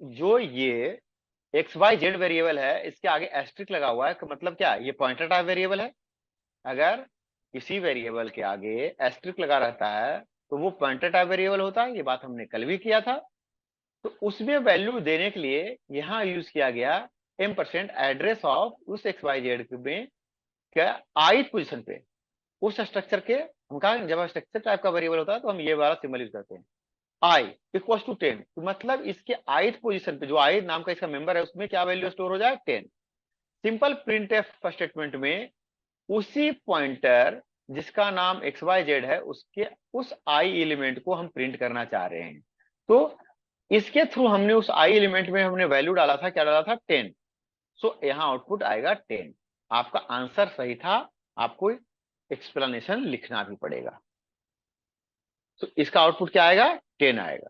जो ये एक्स वाई जेड वेरिएबल है इसके आगे एस्ट्रिक लगा हुआ है, मतलब क्या, ये पॉइंटर टाइप वेरिएबल है. अगर किसी वेरिएबल के आगे एस्ट्रिक लगा रहता है तो वो पॉइंटर टाइप वेरिएबल होता है. ये बात हमने कल भी किया था. तो उसमें वैल्यू देने के लिए यहां यूज किया गया M% एड्रेस ऑफ उस एक्स वाई जेड में क्या ith पोजीशन पे उस स्ट्रक्चर के. हम कहा जब स्ट्रक्चर टाइप का वेरिएबल होता है तो हम ये वाला सिंबल यूज करते हैं, i इक्वल टू 10. तो मतलब इसके ith पोजीशन पे जो i नाम का इसका मेंबर है उसमें क्या वैल्यू स्टोर हो जाए, 10. सिंपल प्रिंटफ स्टेटमेंट में उसी पॉइंटर जिसका नाम एक्स वाई जेड है उसके उस आई एलिमेंट को हम प्रिंट करना चाह रहे हैं. तो इसके थ्रू हमने उस आई एलिमेंट में हमने वैल्यू डाला था, क्या डाला था, 10. सो यहां आउटपुट आएगा 10. आपका आंसर सही था, आपको एक्सप्लेनेशन लिखना भी पड़ेगा. तो इसका आउटपुट क्या आएगा, 10 आएगा.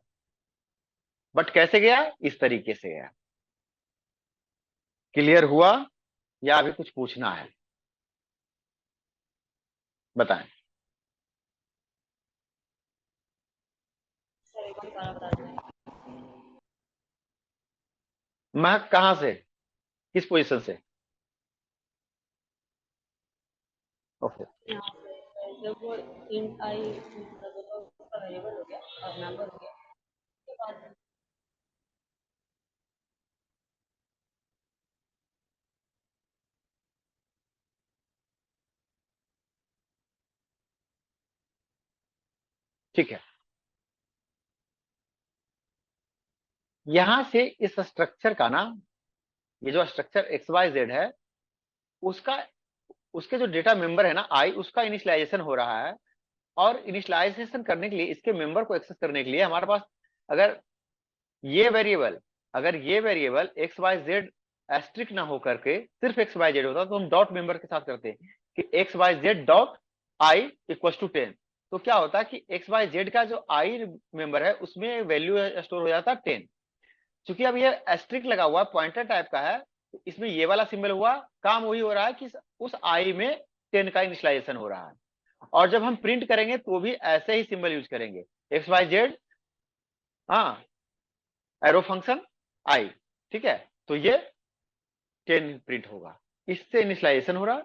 बट कैसे गया, इस तरीके से गया. क्लियर हुआ या अभी कुछ पूछना है, बताएं. सर एक बार दोबारा बता दें. महक कहाँ से, किस पोजीशन से? ओके। यहाँ पे जब वो int आई मतलब तो उसका वेरिएबल हो गया और नंबर हो गया उसके बाद ठीक है, यहां से इस स्ट्रक्चर का ना, ये जो स्ट्रक्चर एक्स वाई जेड है, उसका, उसके जो डेटा मेंबर है ना आई, उसका इनिशियलाइजेशन हो रहा है। और इनिशियलाइजेशन करने के लिए, इसके मेंबर को एक्सेस करने के लिए हमारे पास, अगर ये वेरिएबल अगर ये variable X Y Z asterisk ना हो करके सिर्फ एक्स वाई जेड होता तो हम डॉट मेंबर के साथ करते हैं कि X Y Z dot I equal to 10। तो क्या होता है कि एक्स वाई जेड का जो आई मेंबर है उसमें वैल्यू स्टोर हो जाता है 10। क्योंकि अब ये एस्ट्रिक लगा हुआ पॉइंटर टाइप का है, तो इसमें ये वाला सिंबल हुआ, काम वही हो रहा है कि उस आई में 10 का इनिशियलाइजेशन हो रहा है। और जब हम प्रिंट करेंगे तो भी ऐसे ही सिंबल यूज करेंगे, एक्स वाई जेड, हाँ, एरो फंक्शन आई। ठीक है, तो ये 10 प्रिंट होगा, इससे इनिशियलाइजेशन हो रहा है।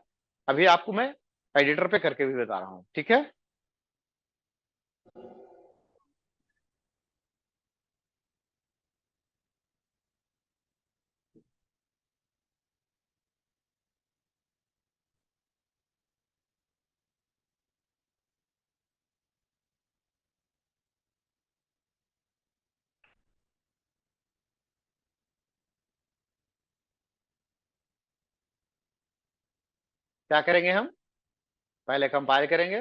अभी आपको मैं एडिटर पे करके भी बता रहा हूं, ठीक है। क्या करेंगे हम, पहले कंपाइल करेंगे।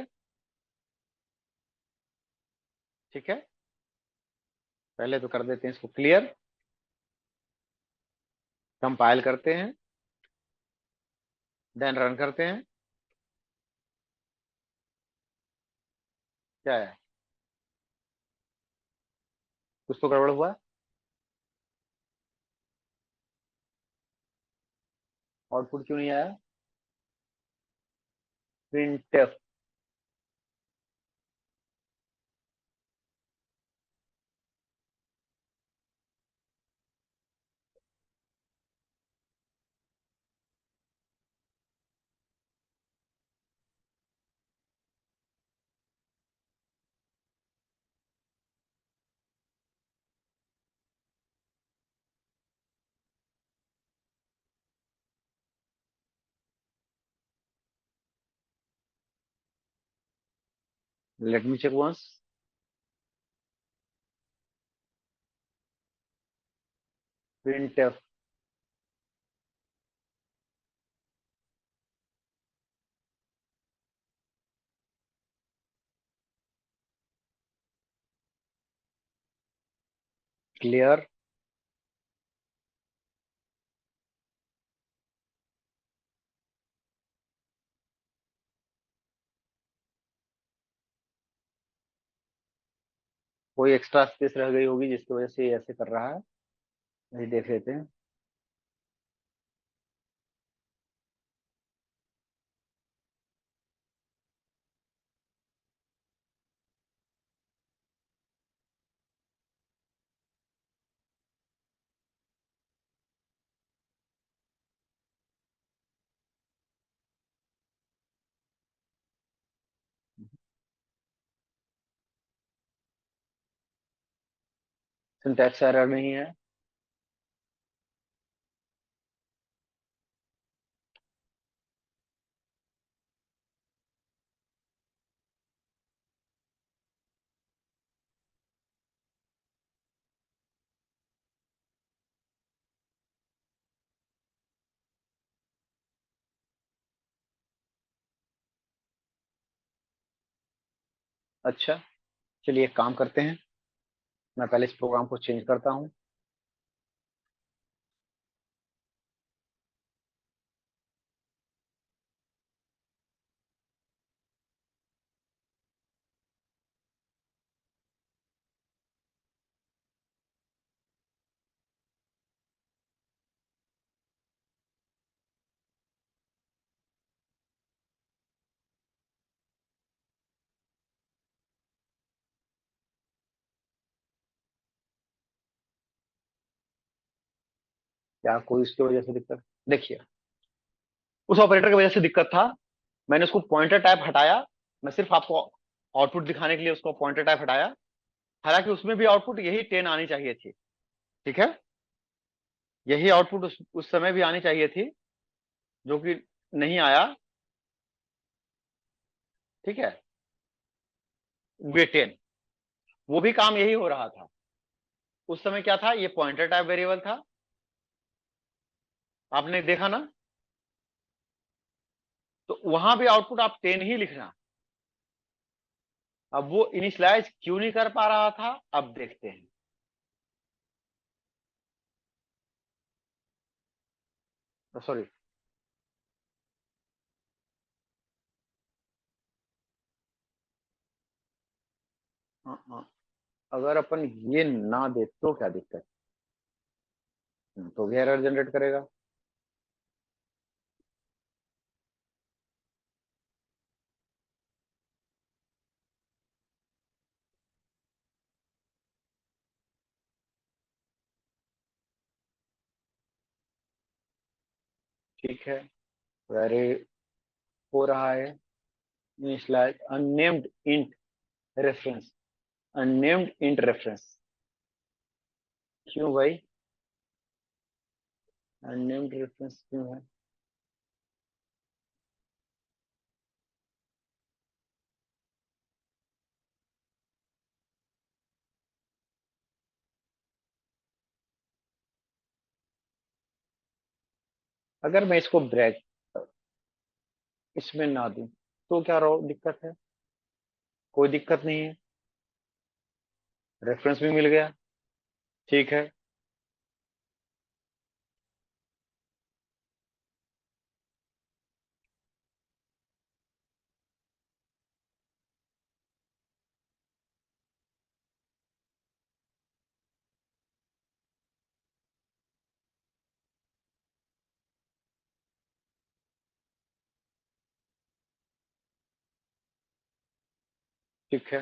ठीक है, पहले तो कर देते हैं इसको क्लियर, कंपाइल करते हैं, देन रन करते हैं। क्या है, कुछ तो गड़बड़ हुआ, आउटपुट क्यों नहीं आया? Print, let me check once. Print, clear, कोई एक्स्ट्रा स्पेस रह गई होगी जिसकी वजह से ये ऐसे कर रहा है, वही देख लेते हैं। सिंटैक्स एरर नहीं है। अच्छा, चलिए एक काम करते हैं, मैं पहले इस प्रोग्राम को चेंज करता हूँ। क्या कोई उसकी वजह से दिक्कत? देखिए, उस ऑपरेटर की वजह से दिक्कत था, मैंने उसको पॉइंटर टाइप हटाया। मैं सिर्फ आपको आउटपुट दिखाने के लिए उसको पॉइंटर टाइप हटाया, हालांकि उसमें भी आउटपुट यही 10 आनी चाहिए थी। ठीक है, यही आउटपुट उस समय भी आनी चाहिए थी, जो कि नहीं आया। ठीक है, वे 10, वो भी काम यही हो रहा था। उस समय क्या था, ये पॉइंटर टाइप वेरिएबल था, आपने देखा ना, तो वहां भी आउटपुट आप 10 ही लिखना। अब वो इनिशियलाइज क्यों नहीं कर पा रहा था, अब देखते हैं। सॉरी, अगर अपन ये ना दे तो क्या दिक्कत? तो भी एरर जनरेट करेगा। ठीक है, वेरी हो रहा है initialise unnamed int reference, unnamed int reference. क्यों भाई, अननेम्ड रेफरेंस क्यों है? अगर मैं इसको ब्रेक इसमें ना दूं तो क्या दिक्कत है? कोई दिक्कत नहीं है, रेफरेंस भी मिल गया। ठीक है, ठीक है।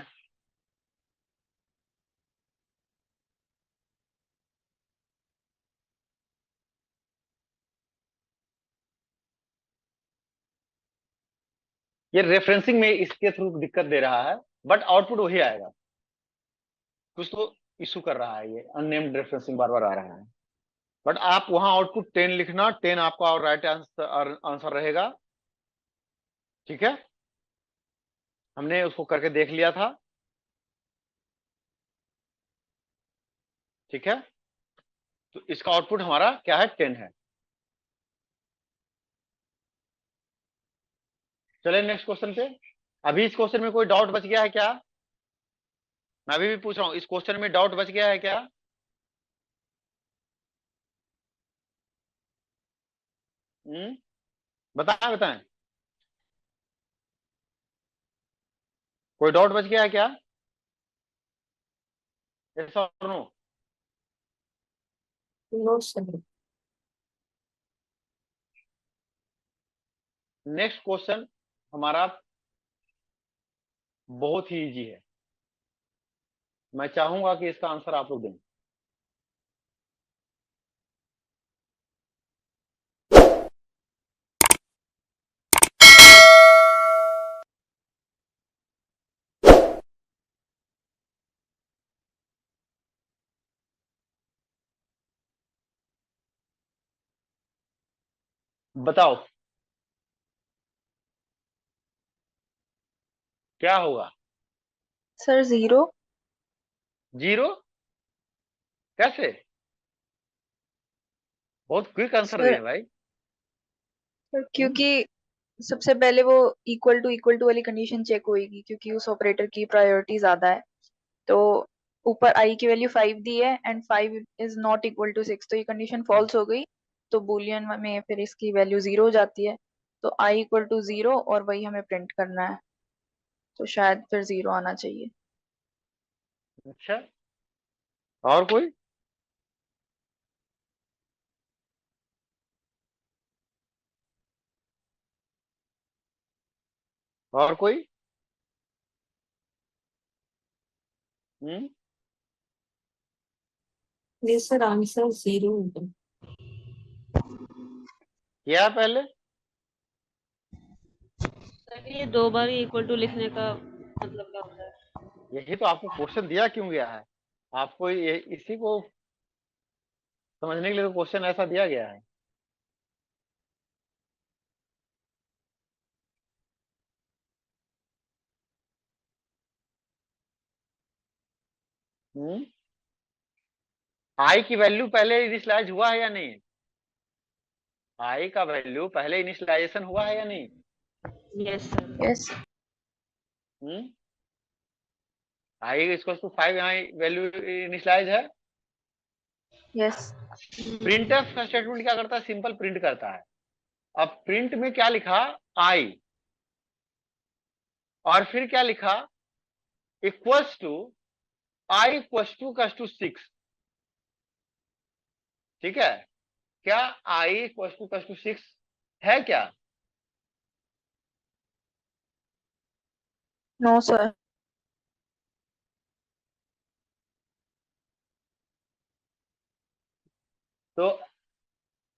ये रेफरेंसिंग में इसके थ्रू दिक्कत दे रहा है, बट आउटपुट वही आएगा। कुछ तो इशू कर रहा है, ये अननेम्ड रेफरेंसिंग बार बार आ रहा है। बट आप वहां आउटपुट 10 लिखना, 10 आपका राइट आंसर आंसर रहेगा। ठीक है, हमने उसको करके देख लिया था। ठीक है, तो इसका आउटपुट हमारा क्या है, 10 है। चले नेक्स्ट क्वेश्चन पे। अभी इस क्वेश्चन में कोई डाउट बच गया है क्या? मैं अभी भी पूछ रहा हूं, इस क्वेश्चन में डाउट बच गया है क्या? बताएं बताएं, कोई डाउट बच गया है क्या? यस और no? No sir. Next question हमारा बहुत ही इजी है, मैं चाहूंगा कि इसका आंसर आप लोग दें। बताओ क्या होगा? सर 0। 0? कैसे? बहुत क्विक आंसर सर दिए भाई। क्योंकि सबसे पहले वो इक्वल टू वाली कंडीशन चेक होएगी, क्योंकि उस ऑपरेटर की प्रायोरिटी ज्यादा है। तो ऊपर आई की वैल्यू 5 दी है and 5 is not equal to 6, तो ये कंडीशन फॉल्स हो गई। तो बुलियन में फिर इसकी वैल्यू 0 हो जाती है। तो आई इक्वल टू 0 और वही हमें प्रिंट करना है, तो शायद फिर 0 आना चाहिए। अच्छा, और कोई? और कोई? हम्म ये सर आंसर 0 होगा। किया है पहले? सर ये 2 बार इक्वल टू लिखने का मतलब क्या होता है? यही तो आपको क्वेश्चन दिया क्यों गया है, आपको ये इसी को समझने के लिए तो क्वेश्चन ऐसा दिया गया है। हम्म आई की वैल्यू पहले इनिशियलाइज हुआ है या नहीं? आई का वैल्यू पहले इनिशियलाइजेशन हुआ है या नहीं? Yes sir. Yes. Hmm I equal to 5 यहाँ वैल्यू इनिशियलाइज है। यस। प्रिंटफ का स्टेटमेंट क्या करता है, सिंपल प्रिंट करता है। अब प्रिंट में क्या लिखा, आई, और फिर क्या लिखा, equals to I equals to 6। ठीक है, क्या आई इक्वल्स टू 6 है क्या? No sir. तो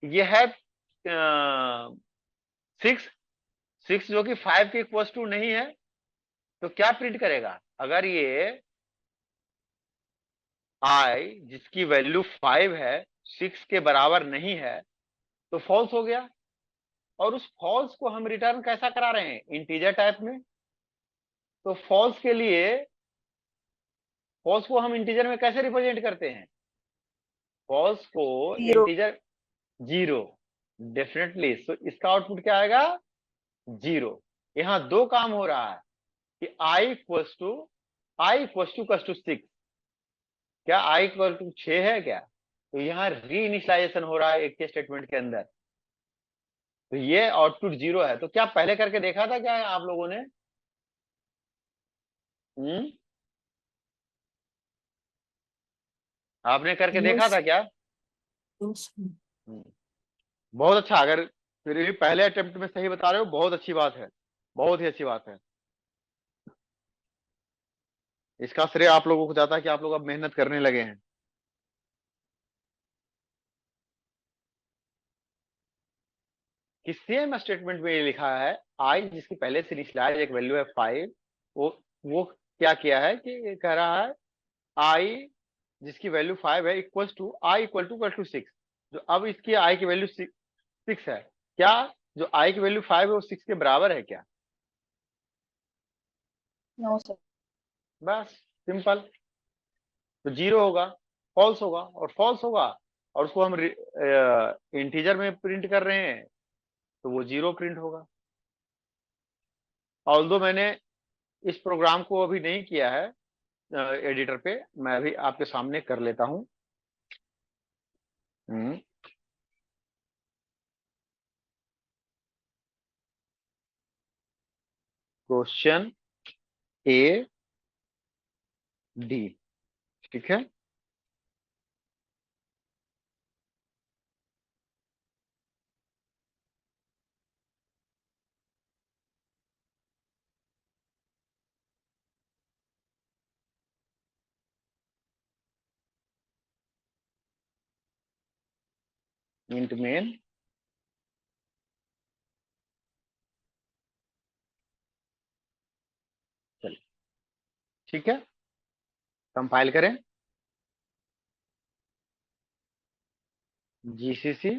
ये है 6, 6 जो कि 5 के इक्वल्स टू नहीं है, तो क्या प्रिंट करेगा? अगर ये आई जिसकी वैल्यू 5 है 6 के बराबर नहीं है तो फॉल्स हो गया। और उस फॉल्स को हम रिटर्न कैसा करा रहे हैं, इंटीजर टाइप में। तो फॉल्स को हम इंटीजर में कैसे रिप्रेजेंट करते हैं? फॉल्स को जीरो। Integer, zero, definitely. तो इसका आउटपुट क्या आएगा, जीरो। यहां दो काम हो रहा है कि आई इक्वल्स टू 6, क्या आई इक्वल टू 6 है क्या? तो यहाँ री इनिशियलाइजेशन हो रहा है एक के स्टेटमेंट के अंदर, तो ये आउटपुट जीरो है। तो क्या पहले करके देखा था क्या आप लोगों ने? हम्म आपने करके देखा यस। था क्या? यस। हम्म, बहुत अच्छा। अगर फिर भी पहले अटेम्प्ट में सही बता रहे हो, बहुत अच्छी बात है, बहुत ही अच्छी बात है। इसका श्रेय आप लोगों को जाता है कि आप लोग अब मेहनत करने लगे हैं। कि सेम स्टेटमेंट में ये लिखा है, आई जिसकी पहले से इनिशियलाइज एक वैल्यू है 5, वो क्या किया है कि ये कह रहा है आई जिसकी वैल्यू 5 है इक्वल टू 6। जो अब इसकी आई की वैल्यू 6 है, क्या जो आई की वैल्यू 5 है वो 6 के बराबर है क्या? No sir. बस, सिंपल। तो जीरो होगा, फॉल्स होगा, और फॉल्स होगा, और उसको हम इंटीजर में प्रिंट कर रहे हैं तो वो जीरो प्रिंट होगा। ऑल्दो मैंने इस प्रोग्राम को अभी नहीं किया है एडिटर पे, मैं अभी आपके सामने कर लेता हूं। क्वेश्चन ए डी, ठीक है। इंट मेन, चलिए ठीक है, कंपाइल करें। जीसीसी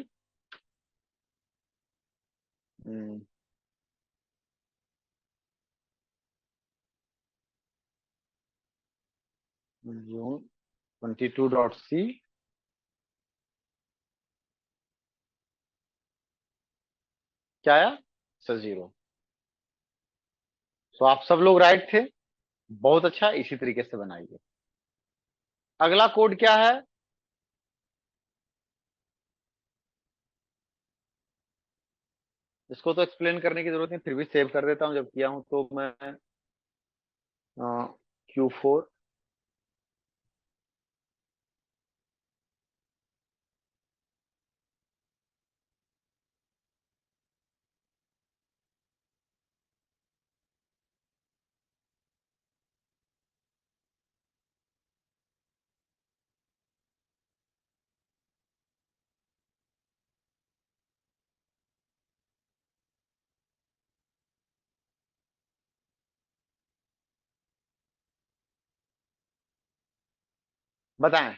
जून 22.c, क्या आया सर, जीरो। तो आप सब लोग राइट थे, बहुत अच्छा, इसी तरीके से बनाइए। अगला कोड क्या है, इसको तो एक्सप्लेन करने की जरूरत नहीं, फिर भी सेव कर देता हूं जब किया हूं तो मैं। Q4, बताएं।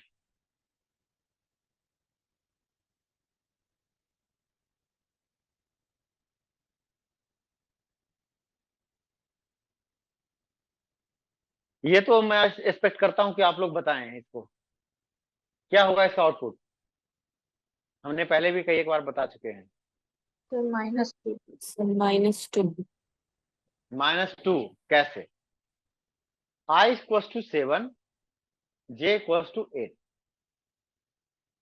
ये तो मैं एक्सपेक्ट करता हूं कि आप लोग बताएं इसको, क्या होगा इसका आउटपुट। हमने पहले भी कई एक बार बता चुके हैं। तो -2। सर -2। -2 कैसे? I = 7, J = 8,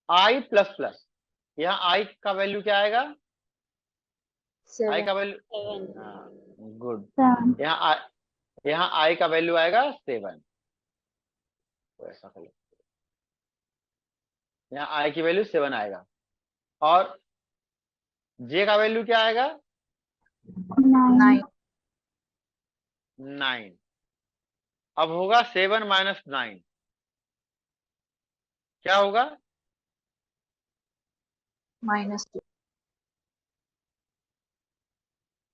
I plus plus, यहाँ I का वैल्यू क्या आएगा? I 7। का वैल्यू, 7 हाँ, गुड। 7। यहाँ I का वैल्यू आएगा 7, तो ऐसा कर लो, यहाँ I की वैल्यू 7 आएगा, और J का वैल्यू क्या आएगा? 9। 9। अब होगा 7 - 9, क्या होगा? -2।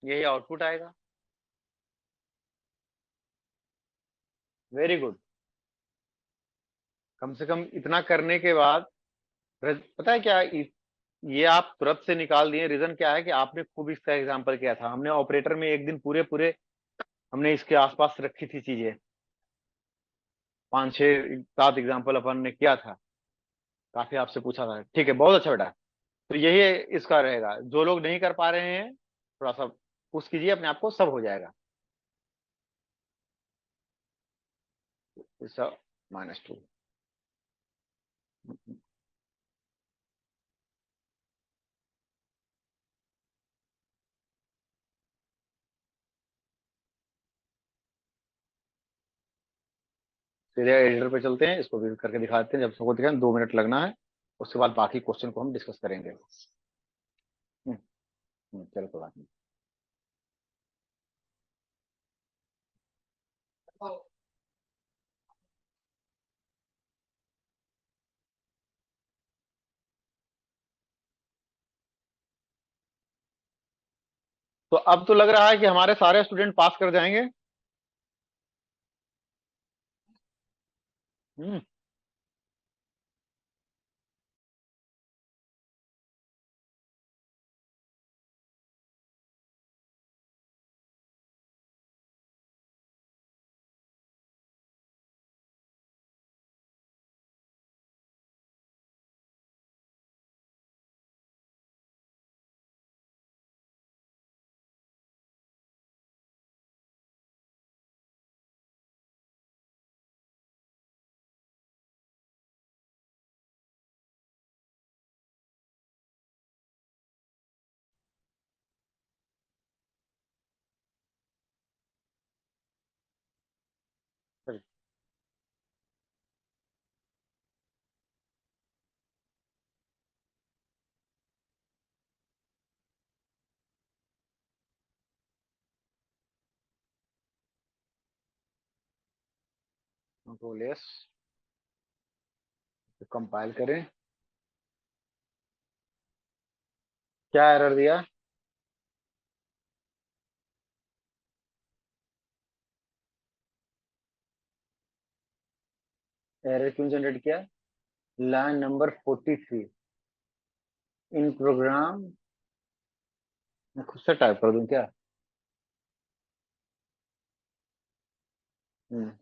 यही आउटपुट आएगा। Very good. कम से कम इतना करने के बाद पता है क्या, ये आप तुरंत से निकाल दिए। रीजन क्या है कि आपने खूब इसका एग्जांपल किया था। हमने ऑपरेटर में एक दिन पूरे पूरे हमने इसके आसपास रखी थी चीजें, 5 6 7 एग्जांपल अपन ने किया था, काफी आपसे पूछा था। ठीक है, बहुत अच्छा बेटा। तो यही इसका रहेगा। जो लोग नहीं कर पा रहे हैं, थोड़ा सा पुश कीजिए अपने आप को, सब हो जाएगा। इसका -2। सीधे एडिटर पे चलते हैं, इसको भी करके दिखाते हैं। जब सबको दिखाएं, 2 मिनट लगना है, उसके बाद बाकी क्वेश्चन को हम डिस्कस करेंगे। चलो कोई बात नहीं। तो अब तो लग रहा है कि हमारे सारे स्टूडेंट पास कर जाएंगे। हम्म कंट्रोल एस, कंपाइल करें। क्या एरर दिया? एरर क्यों जनरेट किया? लाइन नंबर 43 इन प्रोग्राम। मैं खुद से टाइप कर दूं क्या?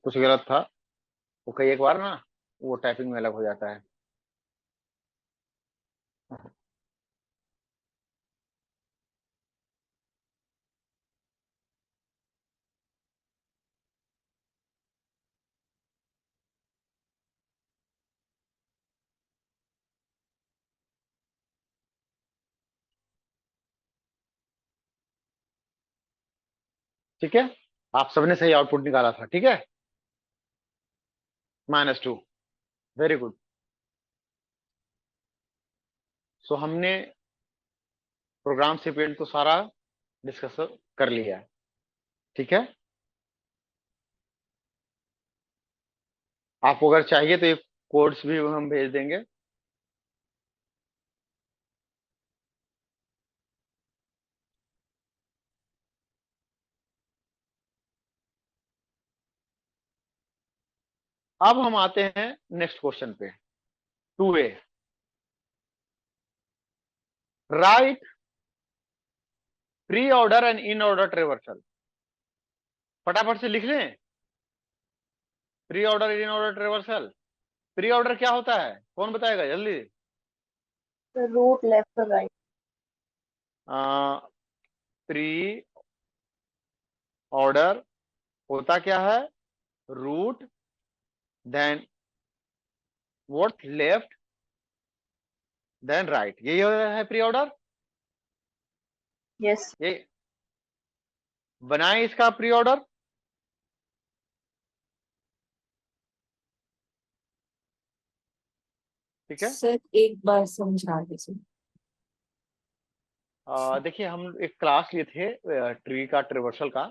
कुछ गलत था। वो कई एक बार ना, वो टाइपिंग में अलग हो जाता है। ठीक है, आप सबने सही आउटपुट निकाला था। ठीक है, -2। Very good. सो हमने प्रोग्राम सीक्वेंस को सारा डिस्कस कर लिया है। ठीक है, आपको अगर चाहिए तो ये कोड्स भी हम भेज देंगे। अब हम आते हैं नेक्स्ट क्वेश्चन पे, 2A। Right pre order and in order traversal. फटाफट से लिख लें, pre order in order traversal. Pre order क्या होता है, कौन बताएगा जल्दी? रूट लेफ्ट और राइट। प्री ऑर्डर होता क्या है? Root, then what, left, then right, यही है प्री ऑर्डर। यस। ये बनाए इसका प्री ऑर्डर। ठीक है, सर एक बार समझा दीजिए। देखिए हम एक क्लास लिए थे ट्री का, ट्रिवर्सल का।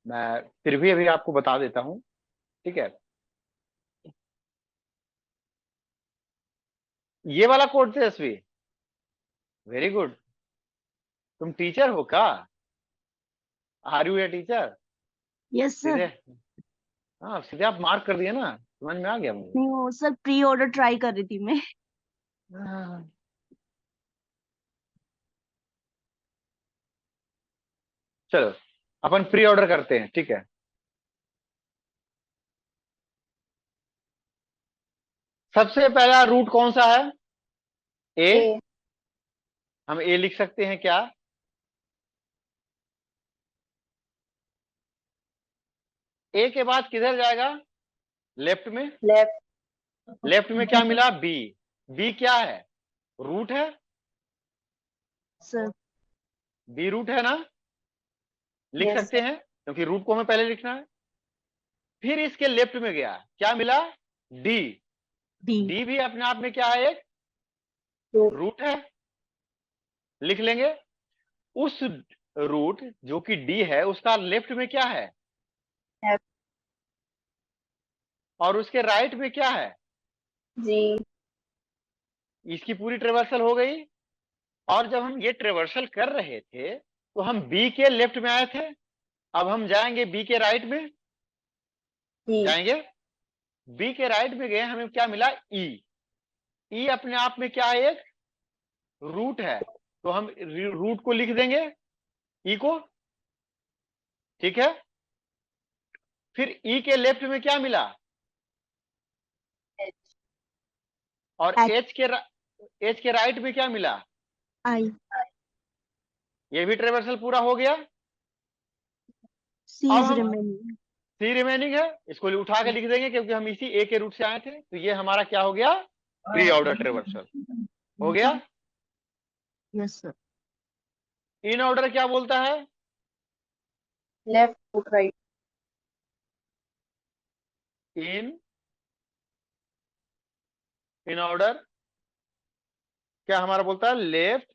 मैं फिर भी अभी आपको बता देता हूं, ठीक है। ये वाला कोड तेजस्वी, वेरी गुड। तुम टीचर हो क्या? Are you a teacher? Yes sir. सीधे, हाँ सीधे आप मार्क कर दिए ना, समझ में आ गया मुझे। नहीं वो सर प्री ऑर्डर ट्राई कर रही थी मैं। हाँ। चलो अपन प्री ऑर्डर करते हैं, ठीक है। सबसे पहला रूट कौन सा है? ए। ए। हम ए लिख सकते हैं क्या? ए के बाद किधर जाएगा? लेफ्ट में। लेफ्ट। लेफ्ट में क्या मिला? बी। बी क्या है? रूट है। सर बी रूट है ना, लिख यस। सकते हैं क्योंकि रूट को हमें पहले लिखना है। फिर इसके लेफ्ट में गया, क्या मिला? डी। डी। डी भी अपने आप में क्या है? एक रूट। रूट है, लिख लेंगे। उस रूट जो कि डी है उसका लेफ्ट में क्या है? एफ। और उसके राइट में क्या है? जी। इसकी पूरी ट्रेवर्सल हो गई। और जब हम ये ट्रेवर्सल कर रहे थे तो हम बी के लेफ्ट में आए थे, अब हम जाएंगे बी के राइट में। ई। जाएंगे बी के राइट में गए, हमें क्या मिला? ई। ई अपने आप में क्या है? एक रूट है, तो हम रूट को लिख देंगे, ई को, ठीक है। फिर ई के लेफ्ट में क्या मिला? एच। और एच। एच के राइट में क्या मिला? आई। ये भी ट्रेवर्सल पूरा हो गया। सी अब इज हम रिमेनिंग। सी रिमेनिंग है, इसको उठा के लिख देंगे क्योंकि हम इसी ए के रूट से आए थे, तो ये हमारा क्या हो गया? प्री ऑर्डर ट्रेवर्सल हो गया। Yes sir. इन ऑर्डर क्या बोलता है? Left root right. In in order क्या हमारा बोलता है? लेफ्ट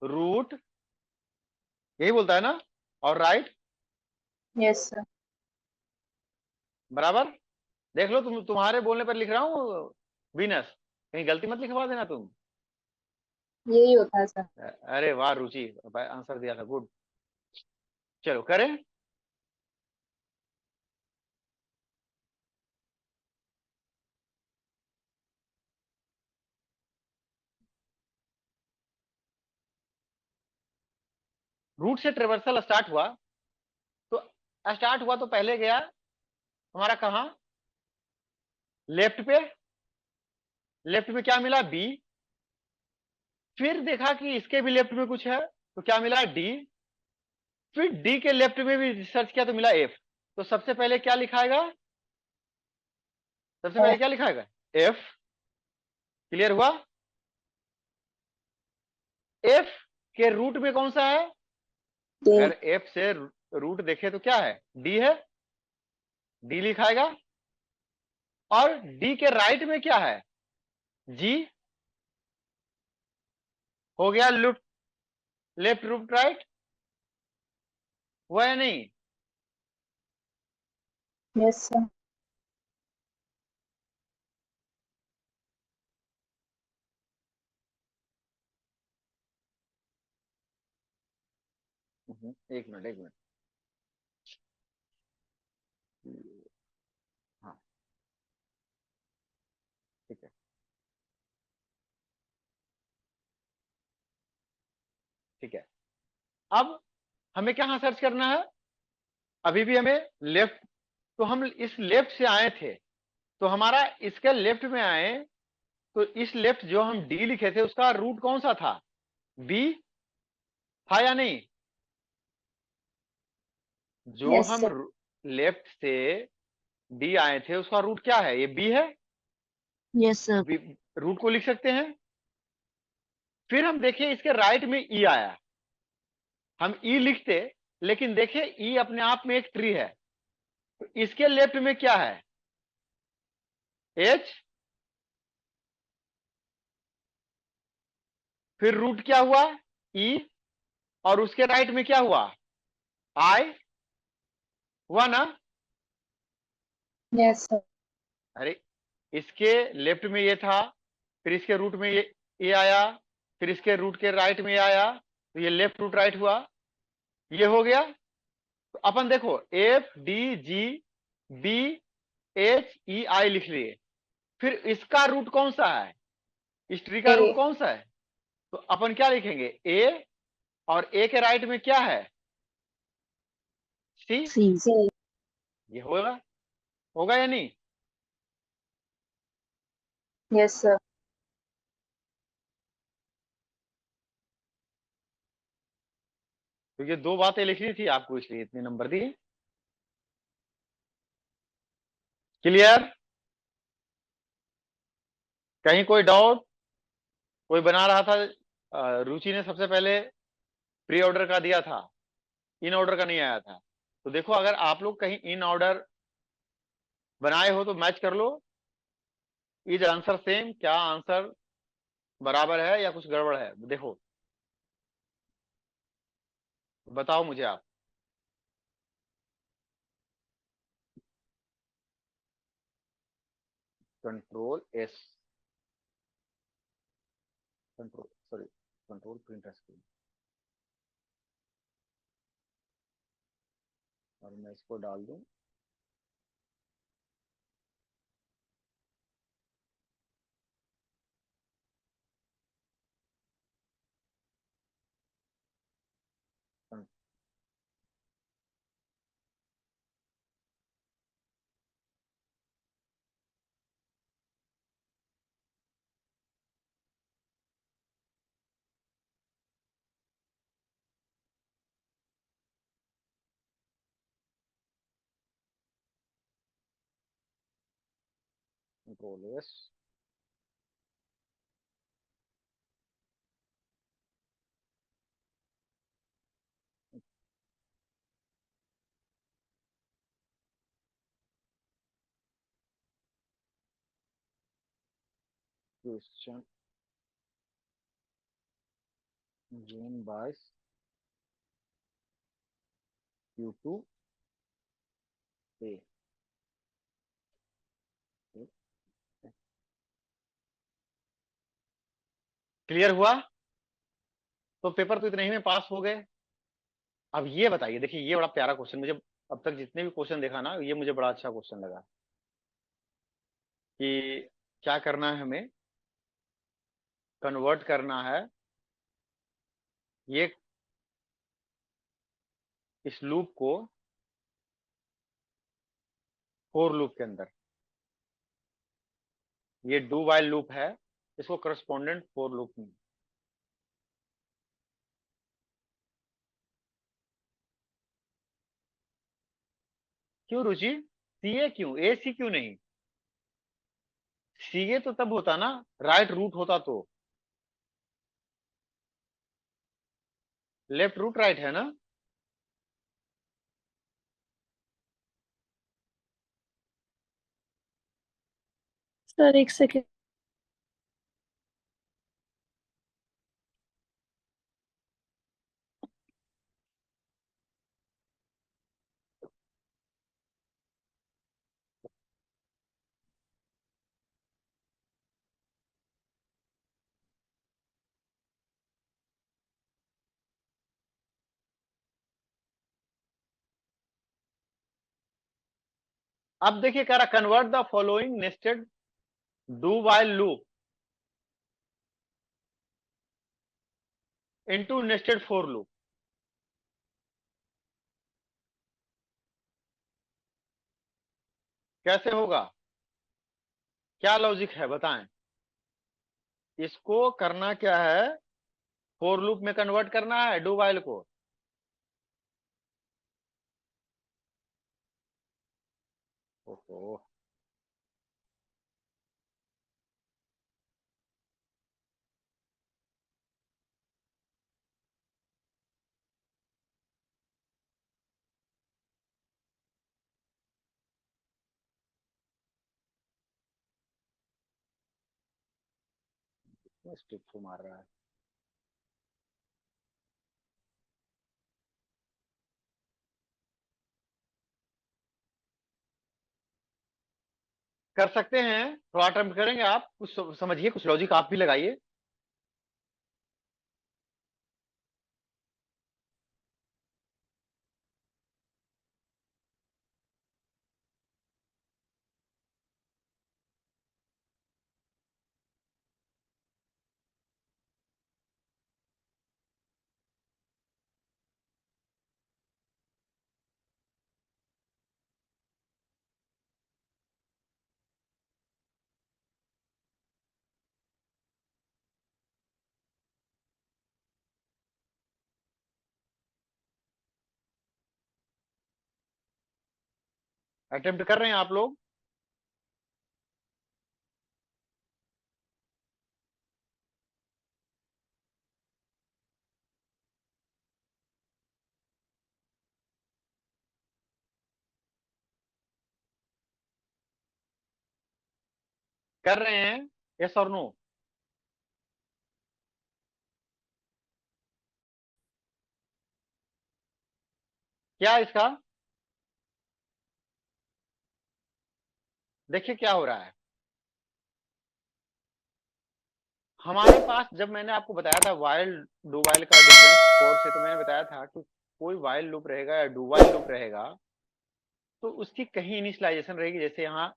रूट, यही बोलता है ना, और राइट। Yes sir. बराबर। देख लो, तुम्हारे बोलने पर लिख रहा हूं वीनस, कहीं गलती मत लिखवा देना तुम। यही होता है सर। अरे वाह रुचि, आंसर दिया था, गुड। चलो करें। रूट से ट्रेवर्सल स्टार्ट हुआ, तो स्टार्ट हुआ तो पहले गया हमारा कहां? लेफ्ट पे। लेफ्ट में क्या मिला? बी। फिर देखा कि इसके भी लेफ्ट में कुछ है, तो क्या मिला? डी। फिर डी के लेफ्ट में भी सर्च किया तो मिला एफ। तो सबसे पहले क्या लिखाएगा? सबसे पहले क्या लिखाएगा? एफ। क्लियर हुआ? एफ के रूट में कौन सा है? डी। अगर एफ से रूट देखे तो क्या है? डी है, डी लिखाएगा। और डी के राइट में क्या है? जी। हो गया लुट, लेफ्ट रूट राइट, हुआ या नहीं? Yes sir. एक मिनट, एक मिनट। ठीक है, अब हमें कहाँ सर्च करना है, अभी भी हमें लेफ्ट, तो हम इस लेफ्ट से आए थे, तो हमारा इसके लेफ्ट में आए, तो इस लेफ्ट जो हम डी लिखे थे उसका रूट कौन सा था, बी था या नहीं, जो यस हम सर। लेफ्ट से डी आए थे उसका रूट क्या है, ये बी है, Yes, sir. रूट को लिख सकते हैं। फिर हम देखें इसके राइट में ई आया, हम ई लिखते, लेकिन देखें ई अपने आप में एक ट्री है, तो इसके लेफ्ट में क्या है, एच, फिर रूट क्या हुआ, ई, और उसके राइट में क्या हुआ, आई, हुआ ना। Yes sir. अरे इसके लेफ्ट में ये था, फिर इसके रूट में ये आया, फिर इसके रूट के राइट में ये आया, तो ये लेफ्ट रूट राइट हुआ, ये हो गया। तो अपन देखो F D G B H E I लिख लिए, फिर इसका रूट कौन सा है, इस ट्री का ए। रूट कौन सा है, तो अपन क्या लिखेंगे, ए, और ए के राइट में क्या है, सी, C. सी। ये होगा, होगा या नहीं। Yes sir. तो ये दो बातें लिखनी थी आपको, इसलिए इतने नंबर दिए। क्लियर, कहीं कोई डाउट, कोई बना रहा था, रुचि ने सबसे पहले प्री ऑर्डर का दिया था, इन ऑर्डर का नहीं आया था, तो देखो अगर आप लोग कहीं इन ऑर्डर बनाए हो तो मैच कर लो, इज आंसर सेम, क्या आंसर बराबर है या कुछ गड़बड़ है, देखो बताओ मुझे आप। Control S, control sorry, control print screen, और मैं इसको डाल दूं, कंट्रोल एस, क्वेश्चन जून 22 Q2 ए, क्लियर हुआ, तो पेपर तो इतने ही में पास हो गए। अब ये बताइए, देखिए ये बड़ा प्यारा क्वेश्चन, मुझे अब तक जितने भी क्वेश्चन देखा ना, ये मुझे बड़ा अच्छा क्वेश्चन लगा, कि क्या करना है हमें, कन्वर्ट करना है ये, इस लूप को फोर लूप के अंदर, ये डू वाइल लूप है, इसको करस्पॉन्डेंट फोर लूप में, क्यों रुचि, सीए क्यों, ए सी क्यों नहीं, सीए तो तब होता ना, राइट रूट होता तो, लेफ्ट रूट राइट है ना। सर एक सेकेंड। अब देखिए कह रहा convert the following nested do while loop, into nested for loop. कैसे होगा, क्या लॉजिक है बताएं। इसको करना क्या है, फॉर लूप में कन्वर्ट करना है डू वाइल को। ओहो, स्टिक को मार रहा है। कर सकते हैं, थोड़ा अटेम्प्ट करेंगे, आप कुछ समझिए, कुछ लॉजिक आप भी लगाइए। अटेम्प्ट कर रहे हैं आप लोग। कर रहे हैं, यस और नो। क्या इसका, देखिए क्या हो रहा है। हमारे पास जब मैंने आपको बताया था वाइल डू वाइल का डिफरेंस फोर से, तो मैंने बताया था कि कोई वाइल लूप रहेगा या डू वाइल लूप रहेगा तो उसकी कहीं इनिशियलाइजेशन रहेगी, जैसे यहाँ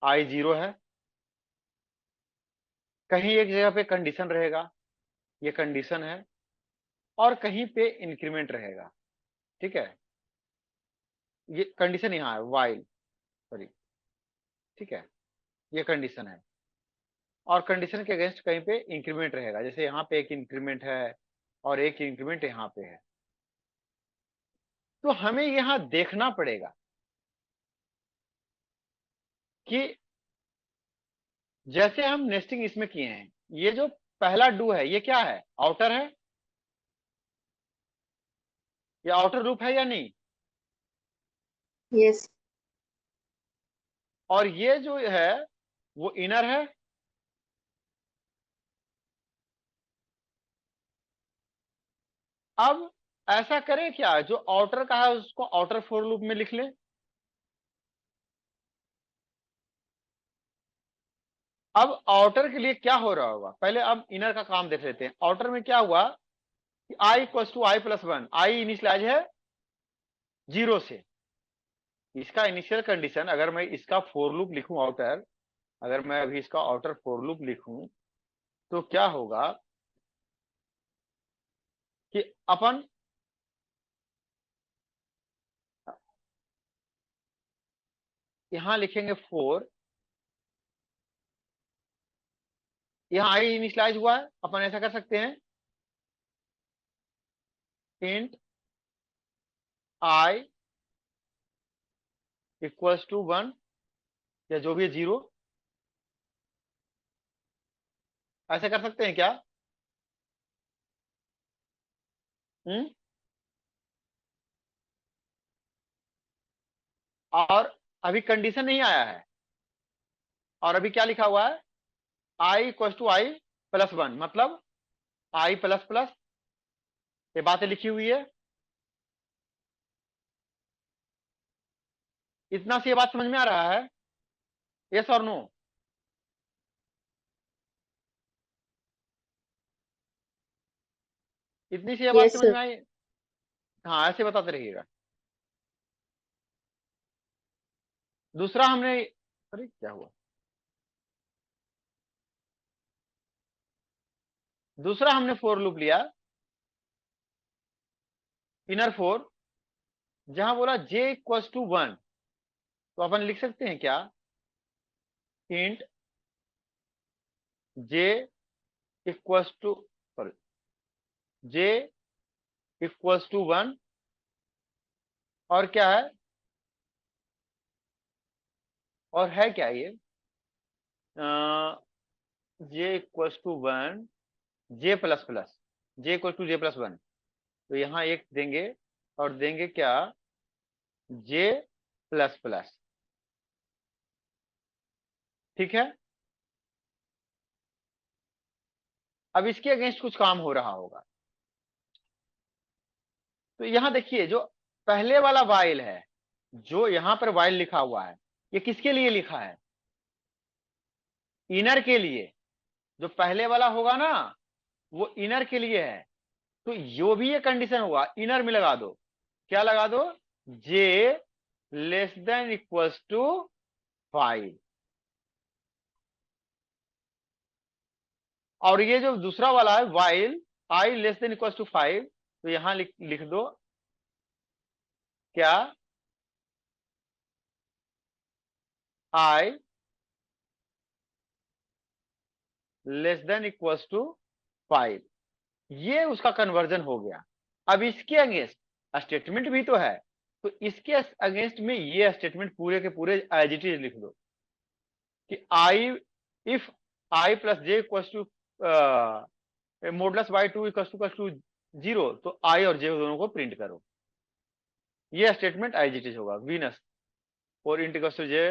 आई जीरो है, कहीं एक जगह पे कंडीशन रहेगा, ये कंडीशन है, और कहीं पे इंक्रीमेंट रहेगा। ठीक है, ये कंडीशन यहाँ है वाइल, सॉरी, ठीक है, ये कंडीशन है, और कंडीशन के अगेंस्ट कहीं पे इंक्रीमेंट रहेगा, जैसे यहाँ पे एक इंक्रीमेंट है और एक इंक्रीमेंट यहाँ पे है। तो हमें यहाँ देखना पड़ेगा कि जैसे हम नेस्टिंग इसमें किए हैं, ये जो पहला डू है ये क्या है, आउटर है, ये आउटर लूप है या नहीं, यस। और ये जो है वो इनर है। अब ऐसा करें क्या, जो आउटर का है उसको आउटर फोर लूप में लिख लें। अब आउटर के लिए क्या हो रहा होगा, पहले अब इनर का काम देख लेते हैं। आउटर में क्या हुआ कि I equal to I plus one, I initialize है जीरो से। इसका इनिशियल कंडीशन, अगर मैं इसका फोर लूप लिखूं आउटर, अगर मैं अभी इसका आउटर फोर लूप लिखूं तो क्या होगा कि अपन यहां लिखेंगे फोर, यहां आई इनिशियलाइज हुआ है, अपन ऐसा कर सकते हैं int I equals to one या जो भी है जीरो, ऐसे कर सकते हैं क्या। हम्म, और अभी कंडीशन नहीं आया है, और अभी क्या लिखा हुआ है, I equal to I plus one, मतलब आई प्लस प्लस, ये बातें लिखी हुई है। इतना से ये बात समझ में आ रहा है, यस और नो। इतनी सी ये बात यस समझ सर। में आई। हाँ, ऐसे बताते रहिएगा। दूसरा हमने, अरे क्या हुआ, दूसरा हमने फोर लूप लिया इनर 4, जहां बोला j इक्वल्स टू 1, तो अपन लिख सकते हैं क्या, int j equals to, sorry, j equals to 1, और क्या है, और है क्या ये, j equals to 1, j plus plus, j equal to j plus 1, तो यहां एक देंगे और देंगे क्या, j प्लस प्लस, ठीक है। अब इसके अगेंस्ट कुछ काम हो रहा होगा, तो यहां देखिए जो पहले वाला वाइल है, जो यहां पर वाइल लिखा हुआ है, ये किसके लिए लिखा है, इनर के लिए। जो पहले वाला होगा ना, वो इनर के लिए है, तो जो भी ये कंडीशन होगा इनर में लगा दो, क्या लगा दो, j less than equals to 5, और ये जो दूसरा वाला है while i less than equals to 5, तो यहां लिख दो क्या, i less than equals to 5, ये उसका कन्वर्जन हो गया। अब इसके अगेंस्ट स्टेटमेंट भी तो है, तो इसके अगेंस्ट में ये स्टेटमेंट पूरे के पूरे एज इट इज लिख दो कि I, if I plus J equals to modulus by 2 equals to 0, तो आई और जे दोनों को प्रिंट करो। ये स्टेटमेंट एज इट इज होगा, वीनस और इंट इक्वल्स टू जे,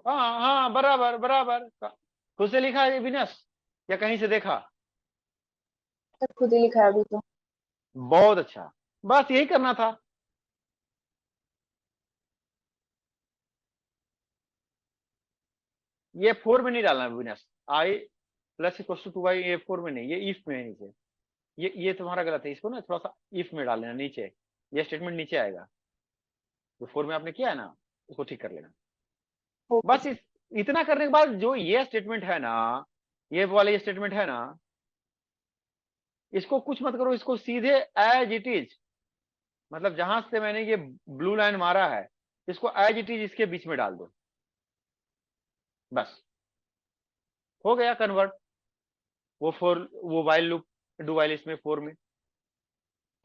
हाँ हाँ बराबर बराबर, खुद से लिखा है वीनस या कहीं से देखा, सर खुद ही लिखा है अभी तो। बहुत अच्छा, बस यही करना था। ये 4 में नहीं डालना विनस, आई प्लस इक्वल टू 2 ये 4 में नहीं, ये इफ में है नीचे, ये तुम्हारा गलत है, इसको ना थोड़ा सा इफ में डाल लेना नीचे, ये स्टेटमेंट नीचे आएगा, जो 4 में आपने किया है ना, उसको ठीक कर लेना। ओके बस इतना करने के बाद जो ये स्टेटमेंट है ना, ये वाला ये स्टेटमेंट है ना, इसको कुछ मत करो, इसको सीधे एज इट इज, मतलब जहां से मैंने ये ब्लू लाइन मारा है, इसको एज इट इज इसके बीच में डाल दो, बस हो गया कन्वर्ट। वो वाइल लूप डू वाइल इसमें 4 में,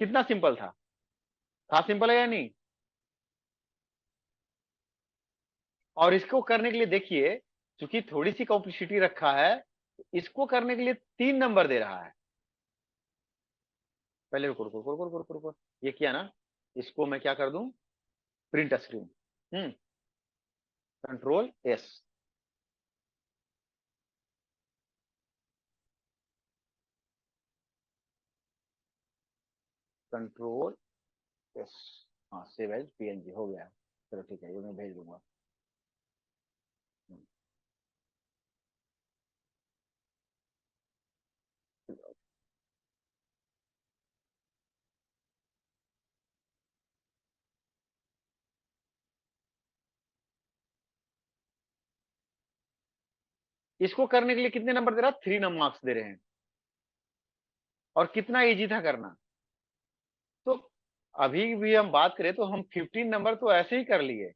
कितना सिंपल था सिंपल है या नहीं। और इसको करने के लिए देखिए, चूंकि थोड़ी सी कॉम्प्लेक्सिटी रखा है, इसको करने के लिए 3 नंबर दे रहा है। पहले रुको रुको रुको रुको रुको रुको, ये किया ना, इसको मैं क्या कर दूं, print screen, control S, control S, हाँ सेव एज पीएनजी हो गया, चलो ठीक है, ये मैं भेज दूंगा। इसको करने के लिए कितने नंबर दे रहा है, 3 नंबर मार्क्स दे रहे हैं, और कितना इजी था करना। तो अभी भी हम बात करें तो हम 15 नंबर तो ऐसे ही कर लिए,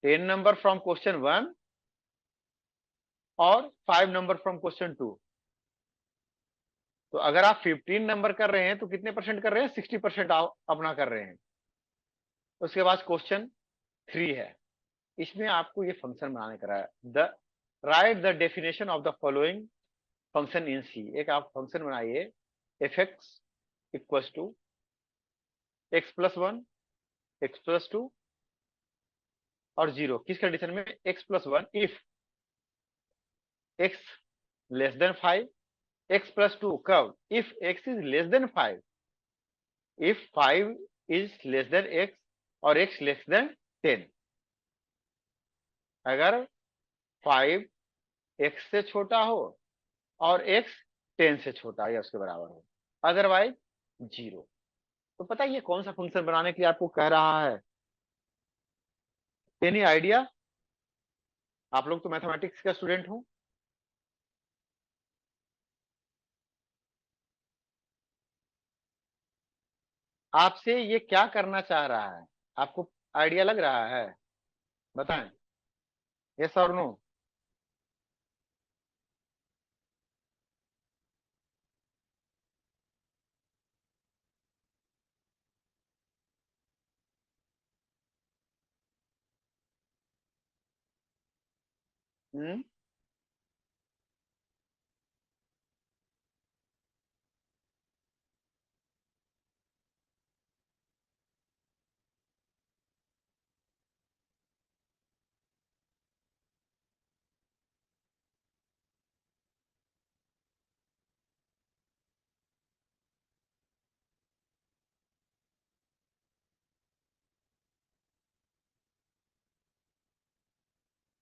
10 नंबर फ्रॉम क्वेश्चन 1 और 5 नंबर फ्रॉम क्वेश्चन 2। तो अगर आप 15 नंबर कर रहे हैं तो कितने परसेंट कर रहे हैं, 60% अपना कर रहे हैं। उसके बाद क्वेश्चन 3 है, इसमें आपको ये फंक्शन बनाने का है, the write the definition of the following function in C. एक आप फंक्शन बनाइए, F X equals to X plus 1, X plus 2 और 0, किस कंडीशन में, X plus 1 if X less than 5, x plus 2 curve if x is less than 5, if 5 is less than x और x less than 10। अगर 5 x से छोटा हो और x 10 से छोटा या उसके बराबर हो, अदरवाइज 0। तो पता है ये कौन सा फंक्शन बनाने के लिए आपको कह रहा है, एनी आइडिया। आप लोग तो मैथमेटिक्स का स्टूडेंट हो, आपसे ये क्या करना चाह रहा है, आपको आइडिया लग रहा है? बताएं, यस और नो। हम्म,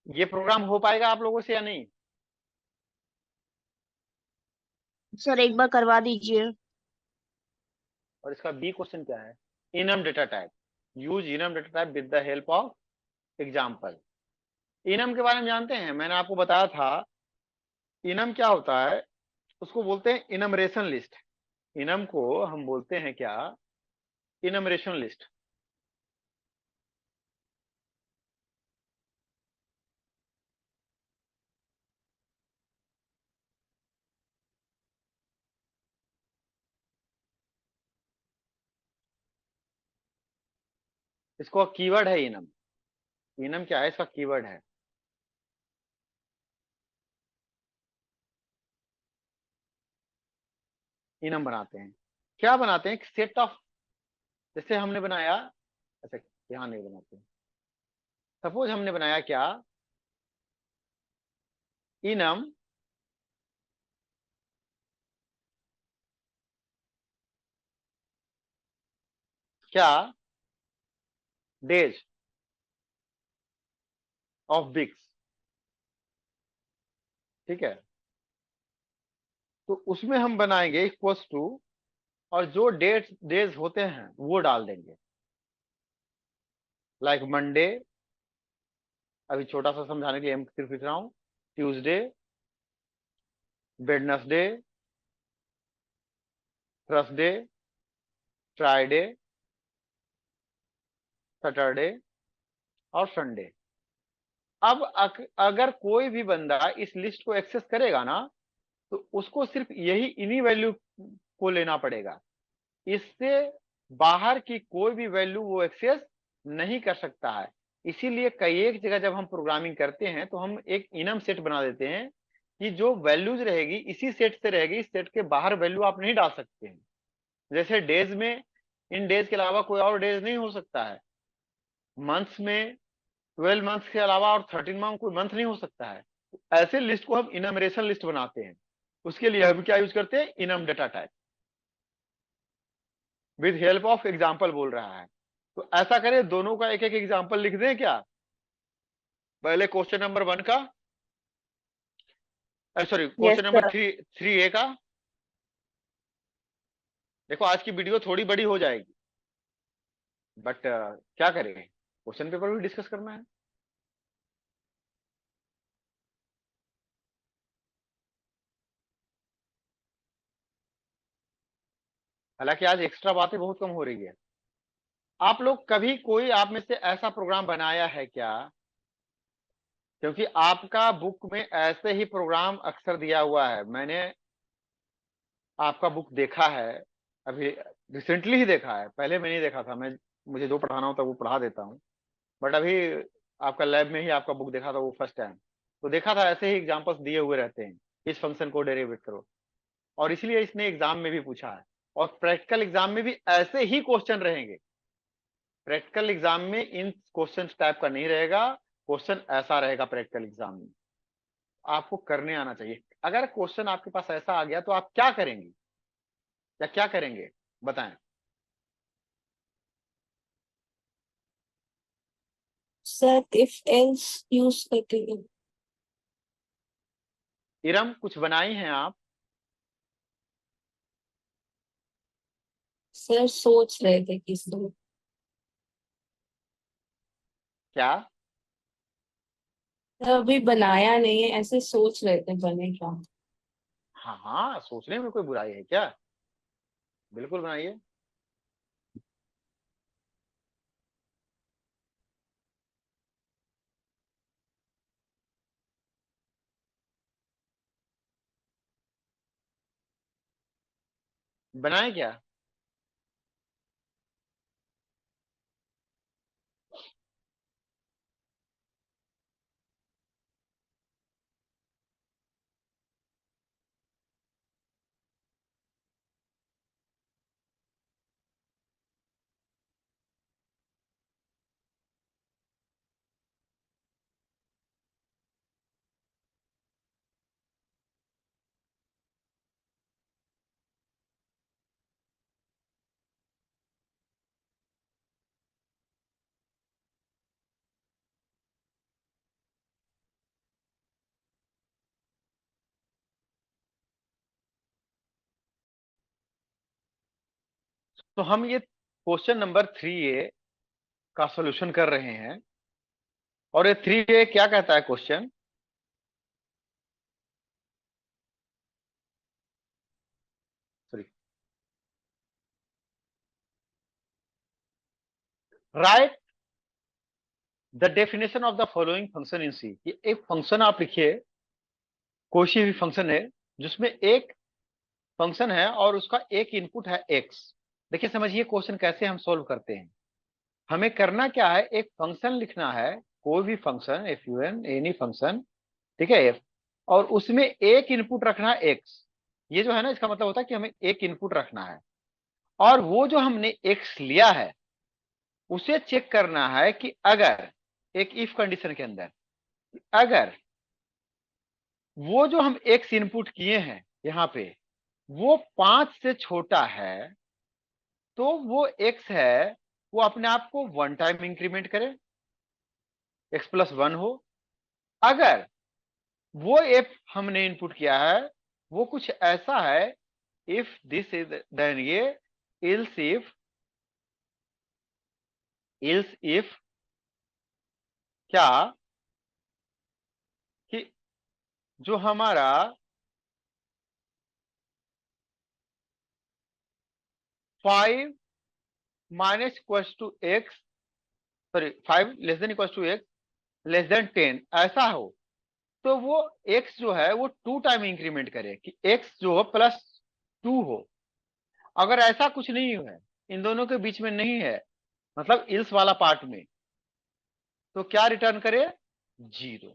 ये प्रोग्राम हो पाएगा आप लोगों से या नहीं? सर एक बार करवा दीजिए। और इसका बी क्वेश्चन क्या है? Enum data type, use enum data type with the help of example. Enum के बारे में जानते हैं, मैंने आपको बताया था इनम क्या होता है। उसको बोलते हैं इनमरेशन लिस्ट। इनम को हम बोलते हैं क्या? इनमरेशन लिस्ट। इसको कीवर्ड है इनम। इनम क्या है? इसका कीवर्ड है। इनम बनाते हैं, क्या बनाते हैं? एक सेट ऑफ, जैसे हमने बनाया, अच्छा यहाँ नहीं बनाते, सपोज हमने बनाया क्या, इनम क्या डेज ऑफ वीक्स, ठीक है। तो उसमें हम बनाएंगे इक्वल्स टू, और जो डेट डेज होते हैं वो डाल देंगे, लाइक मंडे, अभी छोटा सा समझाने के लिए हम सिर्फ लिख रहा हूं, Tuesday, Wednesday, Thursday, Friday, Saturday और संडे। अब अगर कोई भी बंदा इस लिस्ट को एक्सेस करेगा ना, तो उसको सिर्फ यही इन्हीं वैल्यू को लेना पड़ेगा। इससे बाहर की कोई भी वैल्यू वो एक्सेस नहीं कर सकता है। इसीलिए कई एक जगह जब हम प्रोग्रामिंग करते हैं तो हम एक इनम सेट बना देते हैं कि जो वैल्यूज रहेगी इसी सेट से रहेगी, इस सेट के बाहर वैल्यू आप नहीं डाल सकते हैं। जैसे डेज में, इन डेज के अलावा कोई और डेज नहीं हो सकता है। मंथ्स में 12 मंथ्स के अलावा और 13 मंथ कोई मंथ नहीं हो सकता है। ऐसे लिस्ट को हम इनमरेशन लिस्ट बनाते हैं। उसके लिए हम क्या यूज करते हैं? Enum data type with help of example बोल रहा है। तो ऐसा करें, दोनों का एक एक एग्जाम्पल लिख दें क्या? पहले क्वेश्चन नंबर 1 का, sorry yes question number sir. 3A का। देखो आज की वीडियो थोड़ी बड़ी हो जाएगी, बट क्या करें, क्वेश्चन पेपर भी डिस्कस करना है। हालांकि आज एक्स्ट्रा बातें बहुत कम हो रही है। आप लोग कभी कोई आप में से ऐसा प्रोग्राम बनाया है क्या? क्योंकि आपका बुक में ऐसे ही प्रोग्राम अक्सर दिया हुआ है। मैंने आपका बुक देखा है, अभी रिसेंटली ही देखा है, पहले मैं नहीं देखा था। मैं, मुझे जो पढ़ाना होता है वो पढ़ा देता हूँ, बट अभी आपका लैब में ही आपका बुक देखा था वो फर्स्ट टाइम। तो देखा था ऐसे ही एग्जांपल्स दिए हुए रहते हैं, इस फंक्शन को डेरिवेट करो, और इसलिए इसने एग्जाम में भी पूछा है। और प्रैक्टिकल एग्जाम में भी ऐसे ही क्वेश्चन रहेंगे। प्रैक्टिकल एग्जाम में इन क्वेश्चन टाइप का नहीं रहेगा, क्वेश्चन ऐसा रहेगा प्रैक्टिकल एग्जाम में। आपको करने आना चाहिए। अगर क्वेश्चन आपके पास ऐसा आ गया तो आप क्या करेंगे, या क्या करेंगे, बताएं। सर इफ एल्स यूज करते हैं। इरम कुछ बनाई हैं आप? सर सोच रहे थे किसी, क्या? अभी बनाया नहीं है, ऐसे सोच रहे थे बनेगा। हाँ हाँ, सोचने में कोई बुराई है क्या? बिल्कुल बनाइए। बनाए क्या? तो हम ये क्वेश्चन नंबर 3A का सॉल्यूशन कर रहे हैं, और ये 3A क्या कहता है question? Sorry, write the definition of the following function in C. एक फंक्शन आप लिखिए, कोई सी भी फंक्शन है जिसमें एक फंक्शन है और उसका एक इनपुट है एक्स। देखिए समझिए क्वेश्चन कैसे हम सोल्व करते हैं। हमें करना क्या है, एक फंक्शन लिखना है, कोई भी function, F U N, any function, ठीक है, एफ, और उसमें एक इनपुट रखना है एक्स। ये जो है ना, इसका मतलब होता है कि हमें एक इनपुट रखना है, और वो जो हमने एक्स लिया है उसे चेक करना है कि अगर एक इफ कंडीशन के अंदर, अगर वो जो हम एक्स इनपुट किए हैं यहाँ पे वो 5 से छोटा है, तो वो एक्स है वो अपने आप को 1 टाइम इंक्रीमेंट करे, x+1 हो। अगर वो एफ हमने इनपुट किया है वो कुछ ऐसा है, इफ दिस इज देन ये, इल्स इफ क्या, कि जो हमारा 5 minus equals to X, sorry 5 less than equals to X less than 10 ऐसा हो, तो वो x जो है वो 2 टाइम इंक्रीमेंट करे, कि x जो हो +2 हो। अगर ऐसा कुछ नहीं है, इन दोनों के बीच में नहीं है, मतलब इल्स वाला पार्ट में, तो क्या रिटर्न करे? 0।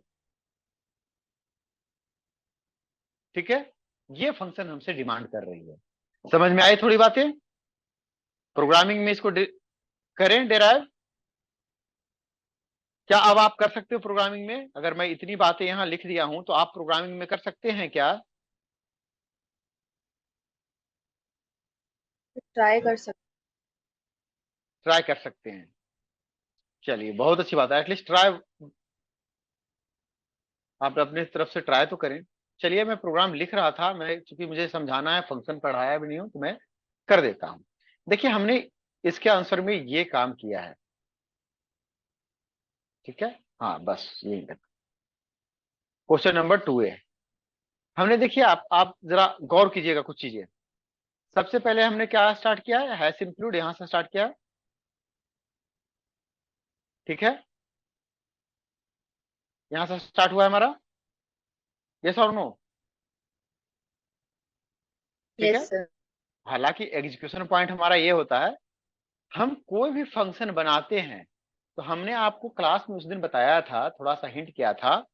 ठीक है, ये फंक्शन हमसे डिमांड कर रही है। समझ में आई थोड़ी बातें? प्रोग्रामिंग में इसको करें डेराइव। क्या अब आप कर सकते हो प्रोग्रामिंग में? अगर मैं इतनी बातें यहां लिख दिया हूं तो आप प्रोग्रामिंग में कर सकते हैं क्या? ट्राई कर सकते। ट्राई कर सकते हैं। चलिए बहुत अच्छी बात है, एटलीस्ट ट्राई आप अपने तरफ से ट्राई तो करें। चलिए मैं प्रोग्राम लिख रहा था, मैं चूंकि मुझे समझाना है, फंक्शन पढ़ाया भी नहीं हूं, तो मैं कर देता हूं। देखिए हमने इसके आंसर में ये काम किया है, ठीक है। हाँ बस यही तक। क्वेश्चन नंबर 2A हमने, देखिए आप जरा गौर कीजिएगा कुछ चीजें। सबसे पहले हमने क्या स्टार्ट किया है, हैश इंक्लूड यहां से स्टार्ट किया है, ठीक है, यहां से स्टार्ट हुआ है हमारा, यस और नो, ठीक यस है। सर। हालांकि एग्जीक्यूशन पॉइंट हमारा ये होता है, हम कोई भी फंक्शन बनाते हैं तो हमने आपको क्लास में उस दिन बताया था, थोड़ा सा हिंट किया था,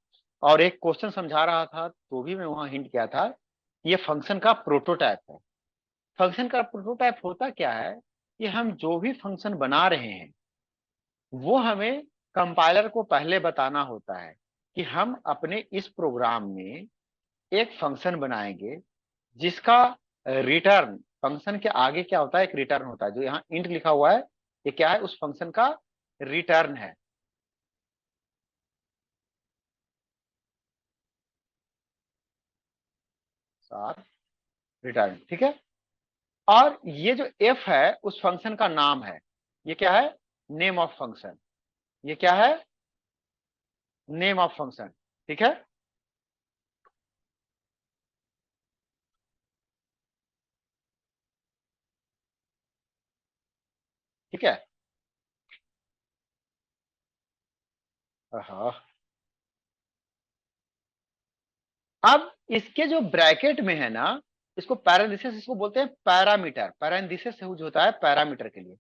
और एक क्वेश्चन समझा रहा था तो भी मैं वहां हिंट किया था, ये फंक्शन का प्रोटोटाइप है। फंक्शन का प्रोटोटाइप होता क्या है, कि हम जो भी फंक्शन बना रहे हैं वो हमें कंपाइलर को पहले बताना होता है कि हम अपने इस प्रोग्राम में एक फंक्शन बनाएंगे जिसका रिटर्न, फंक्शन के आगे क्या होता है, एक रिटर्न होता है, जो यहाँ इंट लिखा हुआ है ये क्या है, उस फंक्शन का रिटर्न है। सार रिटर्न, ठीक है। और ये जो एफ है उस फंक्शन का नाम है, ये क्या है, नेम ऑफ फंक्शन, ये क्या है, नेम ऑफ फंक्शन, ठीक है। ठीक है, हाँ। अब इसके जो ब्रैकेट में है ना, इसको पैरेंथेसिस, इसको बोलते हैं पैरामीटर। पैरेंथेसिस यूज होता है पैरामीटर के लिए,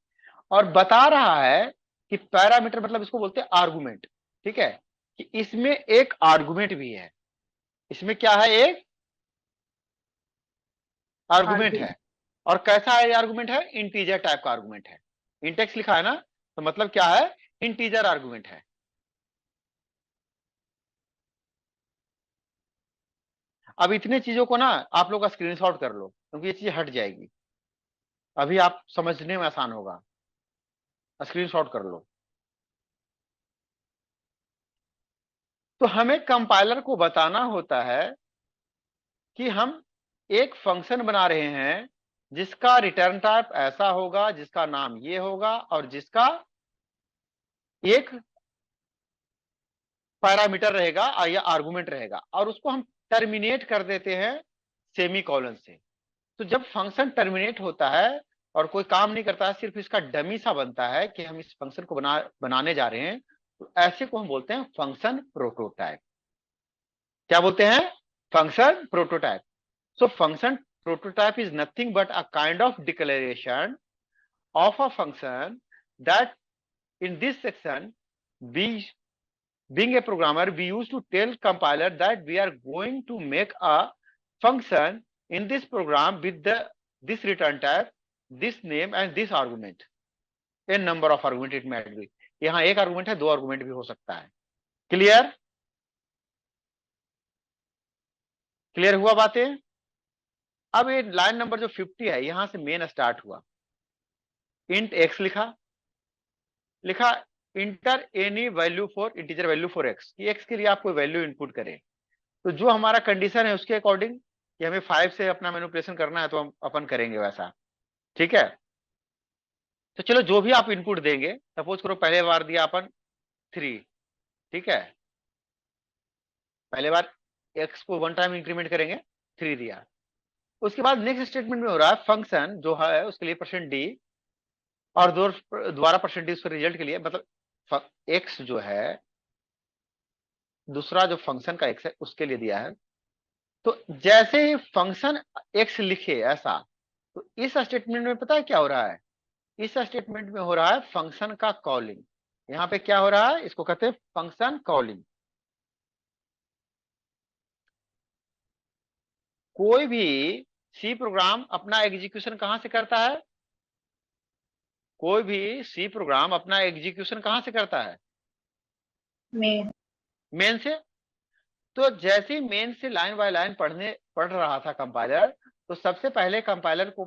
और बता रहा है कि पैरामीटर मतलब इसको बोलते हैं आर्गुमेंट। ठीक है, कि इसमें एक आर्गुमेंट भी है। इसमें क्या है? एक आर्गुमेंट है। और कैसा है आर्गुमेंट? है इंटीजर टाइप का आर्गुमेंट है। इंटेक्स लिखा है ना, तो मतलब क्या है? इंटीजर आर्गुमेंट है। अब इतने चीजों को ना आप लोग का स्क्रीनशॉट कर लो, क्योंकि ये चीज हट जाएगी, अभी आप समझने में आसान होगा। स्क्रीनशॉट कर लो। तो हमें कंपाइलर को बताना होता है कि हम एक फंक्शन बना रहे हैं जिसका रिटर्न टाइप ऐसा होगा, जिसका नाम ये होगा, और जिसका एक पैरामीटर रहेगा या आर्गुमेंट रहेगा, और उसको हम टर्मिनेट कर देते हैं सेमी कॉलन से। तो जब फंक्शन टर्मिनेट होता है और कोई काम नहीं करता है, सिर्फ इसका डमी सा बनता है कि हम इस फंक्शन को बनाने जा रहे हैं, तो ऐसे को हम बोलते हैं फंक्शन प्रोटोटाइप। क्या बोलते हैं? Function prototype. So function prototype is nothing but a kind of declaration of a function that in this section, we, being a programmer, we used to tell compiler that we are going to make a function in this program with this return type, this name and this argument. A number of argument it might be. यहाँ एक argument है, दो argument भी हो सकता है। Clear? Clear हुआ बातें? अब ये लाइन नंबर जो 50 है, यहां से मेन स्टार्ट हुआ। इंट एक्स लिखा inter any value for integer value for x, कि एक्स के लिए आप कोई वैल्यू इनपुट करें। तो जो हमारा कंडीशन है उसके अकॉर्डिंग कि हमें 5 से अपना मैनिपुलेशन करना है, तो हम अपन करेंगे वैसा। ठीक है, तो चलो जो भी आप इनपुट देंगे, सपोज करो पहले बार दिया अपन 3, ठीक है, पहले बार एक्स को 1 टाइम इंक्रीमेंट करेंगे, 3 दिया। उसके बाद नेक्स्ट स्टेटमेंट में हो रहा है फंक्शन जो है उसके लिए %d और दोबारा %d उसके रिजल्ट के लिए, मतलब एक्स जो है, दूसरा जो फंक्शन का एक्स है उसके लिए दिया है। तो जैसे ही फंक्शन एक्स लिखे ऐसा, तो इस स्टेटमेंट में पता है क्या हो रहा है? इस स्टेटमेंट में हो रहा है फंक्शन का कॉलिंग। यहां पे क्या हो रहा है? इसको कहते हैं फंक्शन कॉलिंग। कोई भी सी प्रोग्राम अपना एग्जीक्यूशन कहां से करता है? कोई भी सी प्रोग्राम अपना एग्जीक्यूशन कहां से करता है? मेन से। तो जैसे ही मेन से लाइन बाय लाइन पढ़ रहा था कंपाइलर, तो सबसे पहले कंपाइलर को,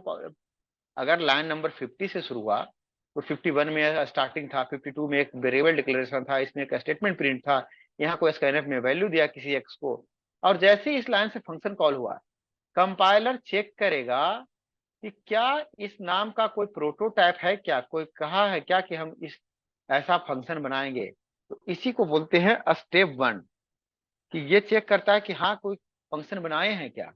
अगर लाइन नंबर 50 से शुरू हुआ, तो 51 में स्टार्टिंग था, 52 में एक वेरिएबल डिक्लेरेशन था, इसमें एक स्टेटमेंट प्रिंट था, यहाँ को स्कैनफ में वैल्यू दिया किसी एक्स को, और जैसे ही इस लाइन से फंक्शन कॉल हुआ, कंपाइलर चेक करेगा कि क्या इस नाम का कोई प्रोटोटाइप है क्या, कोई कहा है क्या कि हम इस ऐसा फंक्शन बनाएंगे। तो इसी को बोलते हैं स्टेप 1, कि ये चेक करता है कि हाँ कोई फंक्शन बनाए हैं क्या।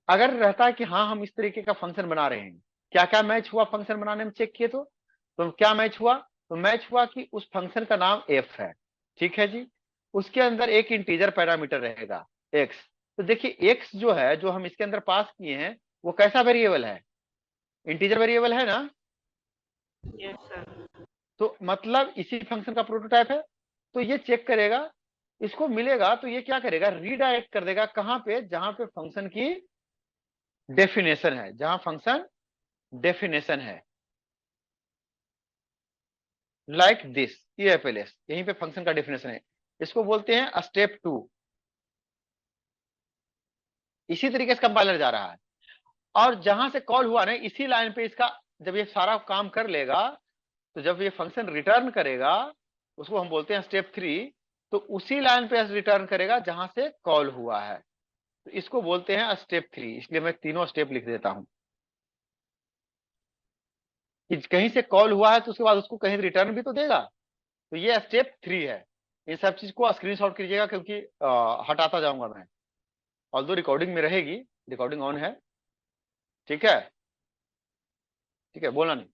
अगर रहता है कि हाँ हम इस तरीके का फंक्शन बना रहे हैं, क्या क्या मैच हुआ फंक्शन बनाने में, चेक किए तो क्या मैच हुआ? तो मैच हुआ कि उस फंक्शन का नाम एफ है, ठीक है जी, उसके अंदर एक इंटीजर पैरामीटर रहेगा एक्स। तो देखिए एक्स जो है, जो हम इसके अंदर पास किए हैं, वो कैसा वेरिएबल है? इंटीजर वेरिएबल है ना। Yes sir. तो मतलब इसी फंक्शन का प्रोटोटाइप है। तो ये चेक करेगा, इसको मिलेगा तो ये क्या करेगा? रीडायरेक्ट कर देगा कहां पे? जहां पे फंक्शन की डेफिनेशन है, जहां फंक्शन डेफिनेशन है, लाइक दिस EFLS, यहीं पे फंक्शन का डेफिनेशन है। इसको बोलते हैं स्टेप 2। इसी तरीके से कंपाइलर जा रहा है, और जहां से कॉल हुआ ना, इसी लाइन पे इसका जब ये सारा काम कर लेगा, तो जब ये फंक्शन रिटर्न करेगा, उसको हम बोलते हैं स्टेप 3। तो उसी लाइन पे रिटर्न करेगा जहां से कॉल हुआ है, तो इसको बोलते हैं स्टेप 3। इसलिए मैं तीनों स्टेप लिख देता हूं कि कहीं से कॉल हुआ है तो उसके बाद उसको कहीं रिटर्न भी तो देगा। तो ये स्टेप 3 है। इन सब चीज को स्क्रीनशॉट कीजिएगा, क्योंकि हटाता जाऊंगा मैं, ऑल्दो रिकॉर्डिंग में रहेगी, रिकॉर्डिंग ऑन है। ठीक है, ठीक है, बोला नहीं।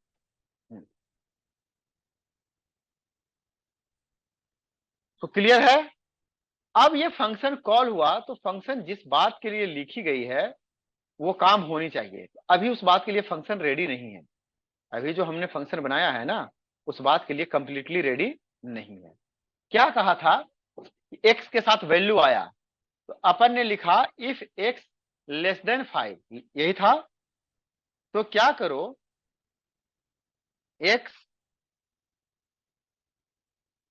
तो क्लियर है? अब ये फंक्शन कॉल हुआ, तो फंक्शन जिस बात के लिए लिखी गई है वो काम होनी चाहिए। अभी उस बात के लिए फंक्शन रेडी नहीं है। अभी जो हमने फंक्शन बनाया है ना, उस बात के लिए कंप्लीटली रेडी नहीं है। क्या कहा था, एक्स के साथ वैल्यू आया तो अपन ने लिखा इफ एक्स लेस देन 5, यही था। तो क्या करो, X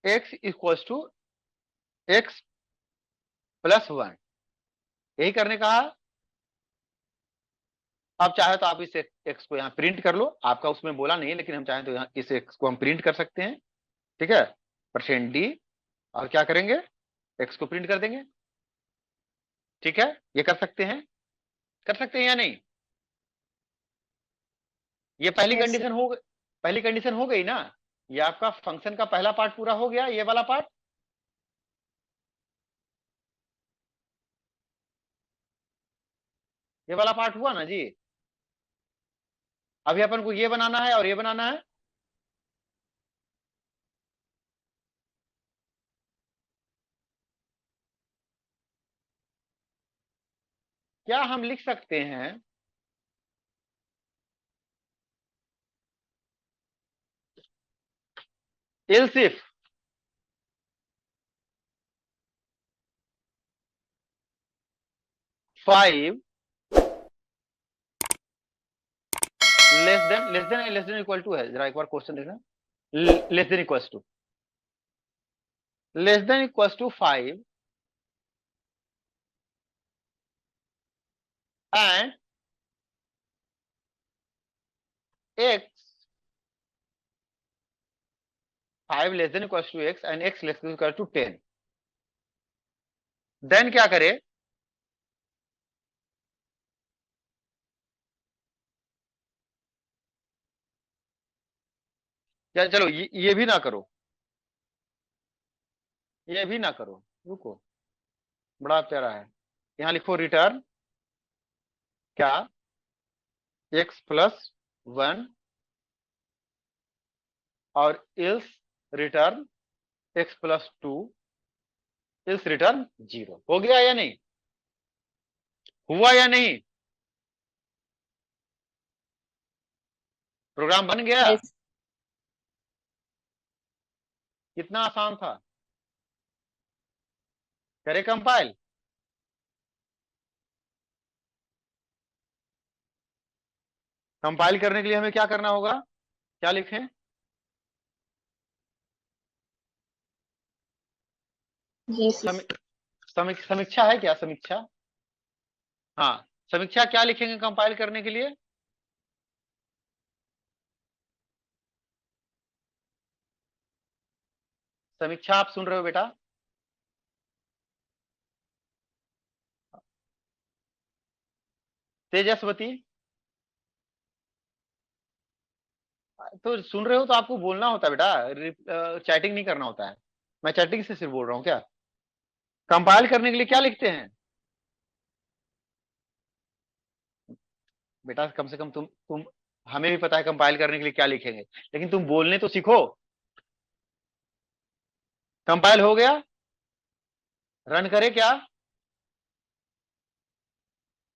X equals to X plus 1, यही करने कहा। अब चाहे तो आप इस एक्स को यहाँ प्रिंट कर लो, आपका उसमें बोला नहीं है, लेकिन हम चाहें तो यहाँ इस एक्स को हम प्रिंट कर सकते हैं। ठीक है, %d, और क्या करेंगे, एक्स को प्रिंट कर देंगे। ठीक है, ये कर सकते हैं या नहीं? ये Yes, sir. पहली कंडीशन हो गई ना। ये आपका फंक्शन का पहला पार्ट पूरा हो गया, ये वाला पार्ट। ये वाला पार्ट हुआ ना जी। अभी अपन को ये बनाना है और ये बनाना है। क्या हम लिख सकते हैं, else if five less than equal to है, जरा एक बार क्वेश्चन देखना। Less than equal to 5 and X, 5 less than equal to X and X less than equal to 10, then क्या करे, या चलो ये भी ना करो, ये भी ना करो, रुको, बड़ा प्यारा है। यहां लिखो रिटर्न क्या, एक्स प्लस 1 और ills return x plus 2, ills return 0। हो गया या नहीं, हुआ या नहीं, प्रोग्राम बन गया। Yes. कितना आसान था, करे कंपाइल। कंपाइल करने के लिए हमें क्या करना होगा, क्या लिखें, Yes. Yes. समीक्षा है क्या, समीक्षा, हाँ, समीक्षा क्या लिखेंगे कंपाइल करने के लिए। समीक्षा आप सुन रहे हो बेटा, तेजस्वती, तो सुन रहे हो तो आपको बोलना होता है बेटा, चैटिंग नहीं करना होता है। मैं चैटिंग से सिर्फ बोल रहा हूँ क्या। कंपाइल करने के लिए क्या लिखते हैं बेटा, कम से कम तुम हमें भी पता है कंपाइल करने के लिए क्या लिखेंगे, लेकिन तुम बोलने तो सीखो। कंपाइल हो गया, रन करे क्या,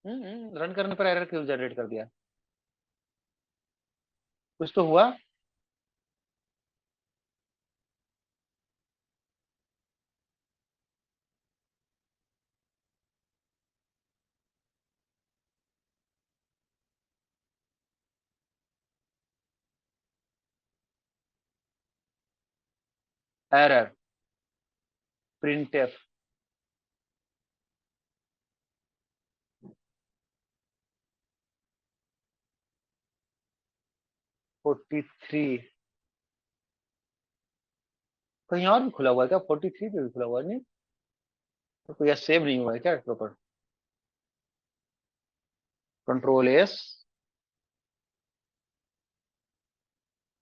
रन करने पर एरर क्यों जनरेट कर दिया, कुछ तो हुआ। एरर प्रिंटफ, $43, कहीं और भी खुला हुआ है क्या, 43 पे भी खुला हुआ है नहीं, तो कोई सेव नहीं हुआ है क्या proper. Control S,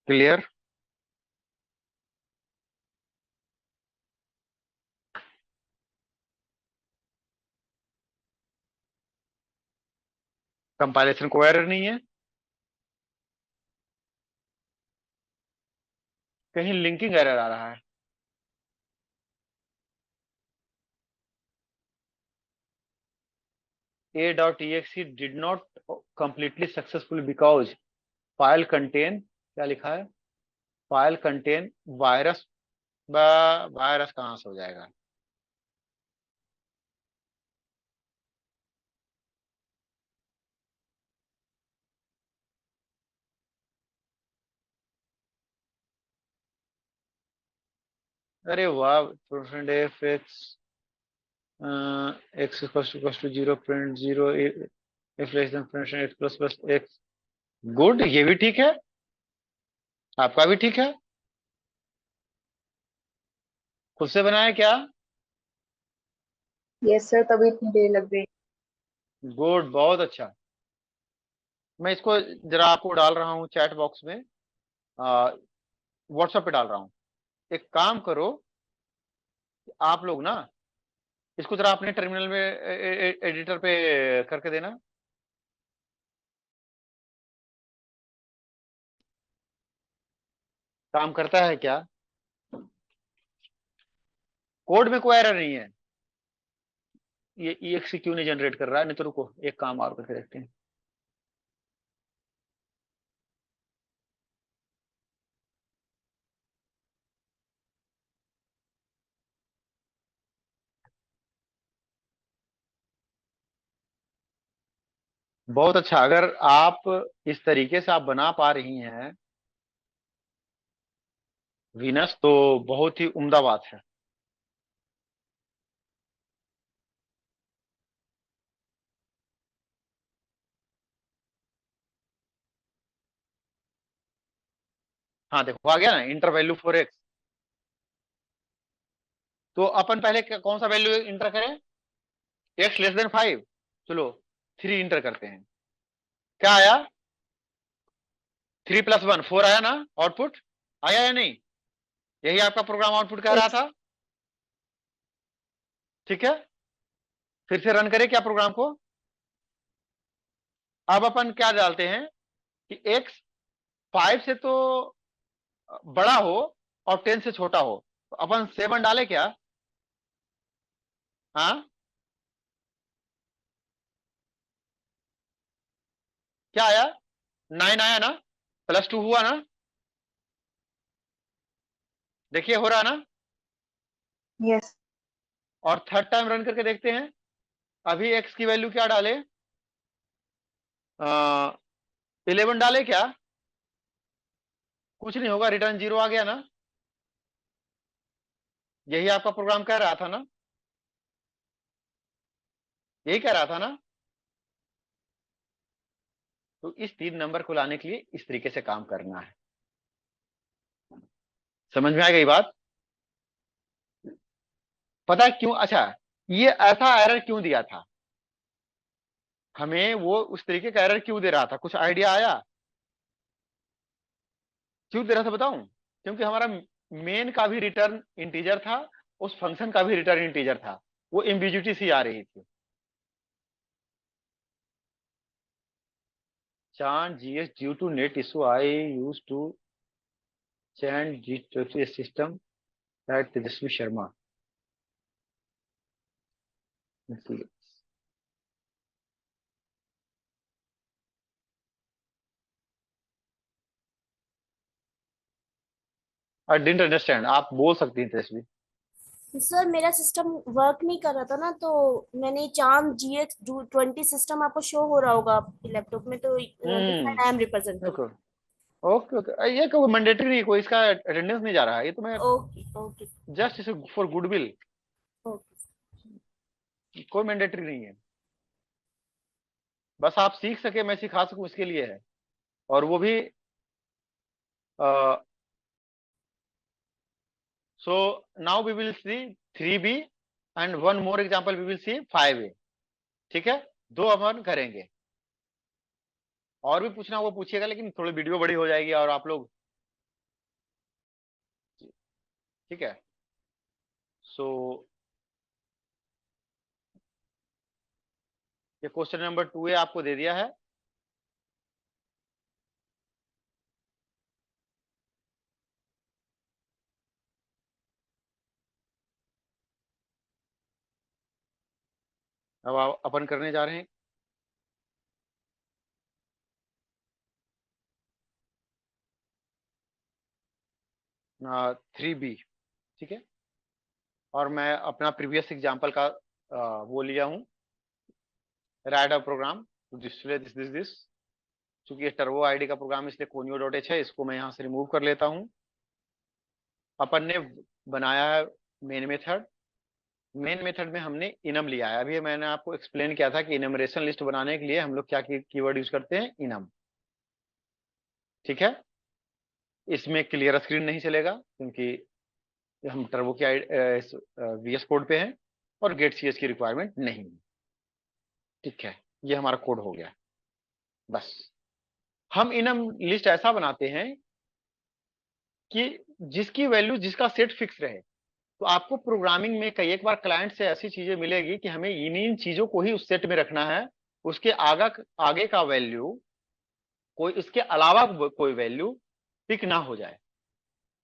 clear, compilation को एरर नहीं है, कहीं लिंकिंग एरर आ रहा है। a.exe did not completely successful because file contain, क्या लिखा है, फाइल कंटेन वायरस। वायरस कहां से हो जाएगा? अरे वाह, percent F X X equal to zero point zero, F less than percent X plus plus X. Good, ये भी ठीक है, आपका भी ठीक है। खुद से बनाया क्या? यस सर, तभी इतनी देर लग गई। गुड, बहुत अच्छा। मैं इसको जरा आपको डाल रहा हूँ चैट बॉक्स में, व्हाट्सएप पे डाल रहा हूँ। एक काम करो, आप लोग ना इसको जरा अपने टर्मिनल में एडिटर पे करके देना। काम करता है क्या? कोड में कोई एरर नहीं है, ये EXE क्यों नहीं जनरेट कर रहा है? नहीं तो रुको, एक काम और करके देखते हैं। बहुत अच्छा, अगर आप इस तरीके से आप बना पा रही हैं वीनस, तो बहुत ही उम्दा बात है। हाँ देखो, आ गया ना इंटर वैल्यू फॉर एक्स। तो अपन पहले कौन सा वैल्यू इंटर करें? X less than 5। चलो 3 इंटर करते हैं। क्या आया? 3 + 1 4 आया ना? आउटपुट आया या नहीं? यही आपका प्रोग्राम आउटपुट कह रहा यस। था। ठीक है, फिर से रन करें क्या प्रोग्राम को? अब अपन क्या डालते हैं कि एक्स 5 से तो बड़ा हो और 10 से छोटा हो, तो अपन 7 डाले क्या? हाँ, क्या आया? 9 आया ना? +2 हुआ ना? देखिए हो रहा ना? यस। और थर्ड टाइम रन करके देखते हैं। अभी एक्स की वैल्यू क्या डाले? 11 डाले क्या? कुछ नहीं होगा, रिटर्न 0 आ गया ना? यही आपका प्रोग्राम कह रहा था ना? यही कह रहा था ना? तो इस 3 नंबर को लाने के लिए इस तरीके से काम करना है। समझ में आ गई बात? पता है क्यों? अच्छा, ये ऐसा एरर क्यों दिया था हमें? वो उस तरीके का एरर क्यों दे रहा था? कुछ आइडिया आया क्यों दे रहा था? बताऊं? क्योंकि हमारा मेन का भी रिटर्न इंटीजर था, उस फंक्शन का भी रिटर्न इंटीजर था, वो एम्बिग्यूटी सी आ रही थी। चांद GS due to net issue I use to change system that Tejaswi Sharma. I didn't understand, आप बोल सकती हैं तेजस्वी। सर मेरा सिस्टम वर्क नहीं कर रहा था ना, तो मैंने चांद GX20 सिस्टम आपको शो हो रहा होगा आपके लैपटॉप में, तो I am representing. Okay okay okay, ये कोई मैंडेटरी नहीं, कोई इसका अटेंडेंस नहीं जा रहा है, ये तो मैं ओके ओके जस्ट इसे फॉर गुडविल, ओके। कोई मैंडेटरी नहीं है। बस आप सीख सके, मैं सिखा सकूं, इसके लिए है। और वो भी so now we will see 3B and one more example we will see 5A। ठीक है, 2 अपन करेंगे। और भी पूछना वो पूछिएगा, लेकिन थोड़ी वीडियो बड़ी हो जाएगी और आप लोग, ठीक है। सो ये क्वेश्चन नंबर 2A आपको दे दिया है। अब अपन करने जा रहे हैं 3B, ठीक है। और मैं अपना प्रीवियस एग्जांपल का वो लिया हूँ, write a program to display this. चूंकि ये टर्बो आईडी का प्रोग्राम इसलिए conio.h है, इसको मैं यहाँ से रिमूव कर लेता हूँ। अपन ने बनाया है मेन मेथड। मेन मेथड में हमने इनम लिया है। अभी मैंने आपको एक्सप्लेन किया था कि इनमरेशन लिस्ट बनाने के लिए हम लोग क्या कीवर्ड यूज करते हैं, इनम, ठीक है। इसमें क्लियर स्क्रीन नहीं चलेगा क्योंकि हम टर्बो की VS कोड पे हैं और गेट CS की रिक्वायरमेंट नहीं है, ठीक है। ये हमारा कोड हो गया। बस हम इनम लिस्ट ऐसा बनाते हैं कि जिसकी वैल्यू, जिसका सेट फिक्स रहे। तो आपको प्रोग्रामिंग में कई एक बार क्लाइंट से ऐसी चीजें मिलेगी कि हमें इन चीजों को ही उस सेट में रखना है, उसके आगे का वैल्यू, कोई इसके अलावा कोई वैल्यू पिक ना हो जाए।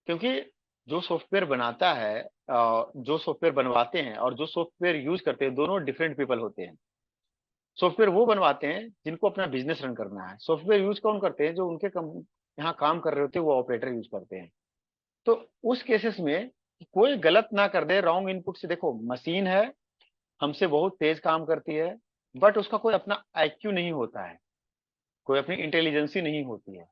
क्योंकि जो सॉफ्टवेयर बनाता है, जो सॉफ्टवेयर बनवाते हैं और जो सॉफ्टवेयर यूज करते हैं, दोनों डिफरेंट पीपल होते हैं। सॉफ्टवेयर वो बनवाते हैं जिनको अपना बिजनेस रन करना है। सॉफ्टवेयर यूज कौन करते हैं, जो उनके यहाँ काम कर रहे होते हैं, वो ऑपरेटर यूज करते हैं। तो उस केसेस में कोई गलत ना कर दे, रॉन्ग इनपुट से। देखो, मशीन है, हमसे बहुत तेज काम करती है, बट उसका कोई अपना IQ नहीं होता है, कोई अपनी इंटेलिजेंसी नहीं होती है।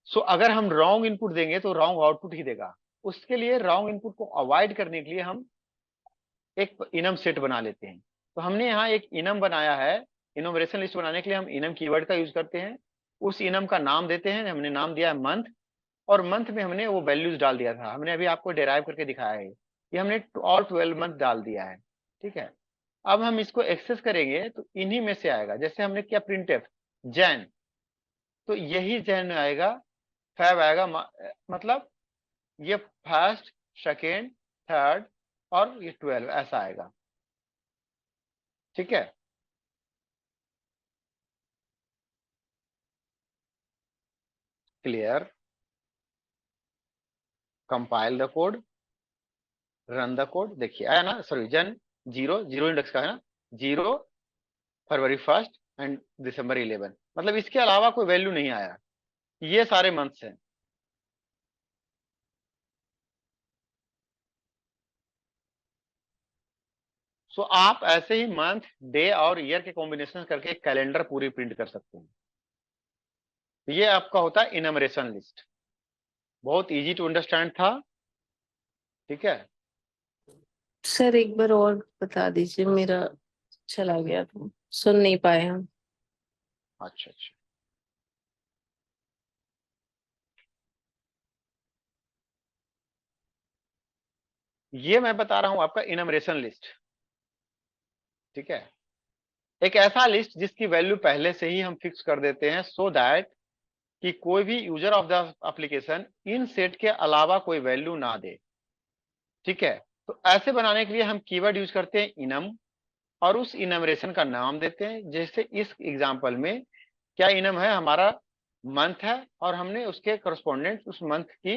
सो अगर हम रॉन्ग इनपुट देंगे तो रॉन्ग आउटपुट ही देगा। उसके लिए रॉन्ग इनपुट को अवॉइड करने के लिए हम एक इनम सेट बना लेते हैं। तो हमने यहाँ एक इनम बनाया है। इनोमरेशन लिस्ट बनाने के लिए हम इनम कीवर्ड का यूज करते हैं। उस इनम का नाम देते हैं, हमने नाम दिया है मंथ, और मंथ में हमने वो वैल्यूज डाल दिया था। हमने अभी आपको डेराइव करके दिखाया है कि हमने ऑल 12 मंथ डाल दिया है, ठीक है। अब हम इसको एक्सेस करेंगे तो इन्हीं में से आएगा। जैसे हमने किया प्रिंटफ जैन, तो यही जैन आएगा, फैब आएगा, मतलब ये फर्स्ट, सेकेंड, थर्ड और ये 12 ऐसा आएगा, ठीक है। Clear, compile the code, run the code. देखिए आया ना, सॉरी, जन 0 इंडेक्स का है ना, 0 फरवरी 1 एंड दिसंबर 11, मतलब इसके अलावा कोई वैल्यू नहीं आया। ये सारे मंथ्स हैं। सो आप ऐसे ही मंथ, डे और ईयर के कॉम्बिनेशन करके एक कैलेंडर पूरी प्रिंट कर सकते हैं। ये आपका होता है इनमरेशन लिस्ट। बहुत इजी टू अंडरस्टैंड था, ठीक है। सर एक बार और बता दीजिए, मेरा चला गया था, सुन नहीं पाए हम। अच्छा अच्छा, ये मैं बता रहा हूं आपका इनमरेशन लिस्ट, ठीक है। एक ऐसा लिस्ट जिसकी वैल्यू पहले से ही हम फिक्स कर देते हैं, सो दैट कि कोई भी user of the application in set के अलावा कोई वैल्यू ना दे, ठीक है। तो ऐसे बनाने के लिए हम कीवर्ड यूज करते हैं इनम, और उस इनमरेशन का नाम देते हैं। जैसे इस एग्जांपल में क्या इनम है, हमारा मंथ है, और हमने उसके करस्पॉन्डेंट उस मंथ की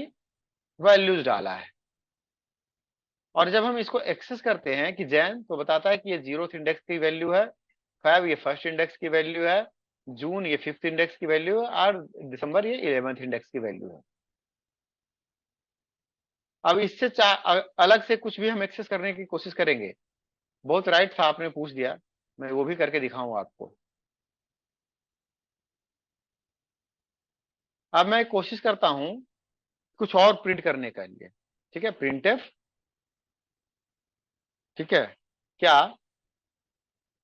वैल्यूज डाला है। और जब हम इसको एक्सेस करते हैं कि जैन, तो बताता है कि ये 0th इंडेक्स की वैल्यू है, फेब ये 1st इंडेक्स की वैल्यू है, जून ये 5th इंडेक्स की वैल्यू है, और दिसंबर ये 11th इंडेक्स की वैल्यू है। अब इससे अलग से कुछ भी हम एक्सेस करने की कोशिश करेंगे। बहुत राइट था, आपने पूछ दिया, मैं वो भी करके दिखाऊंगा आपको। अब मैं कोशिश करता हूं कुछ और प्रिंट करने के लिए, ठीक है। प्रिंटफ, ठीक है, क्या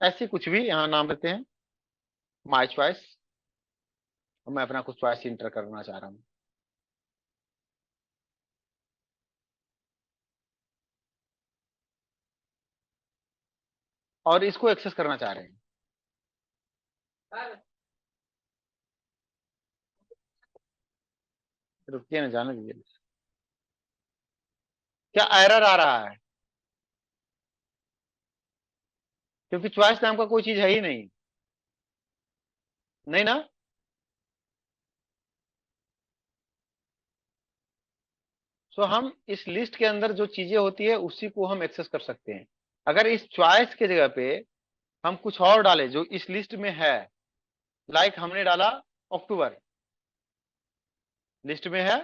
ऐसे कुछ भी यहां नाम देते हैं, माय चॉइस। मैं अपना कुछ चॉइस इंटर करना चाह रहा हूं, और इसको एक्सेस करना चाह रहे हैं। रुकिए ना, जाने दीजिए। क्या एरर आ रहा है? क्योंकि चॉइस नाम का कोई चीज है ही नहीं, नहीं ना। सो हम इस लिस्ट के अंदर जो चीजें होती है उसी को हम एक्सेस कर सकते हैं। अगर इस चॉइस के जगह पे हम कुछ और डालें जो इस लिस्ट में है, लाइक हमने डाला अक्टूबर, लिस्ट में है,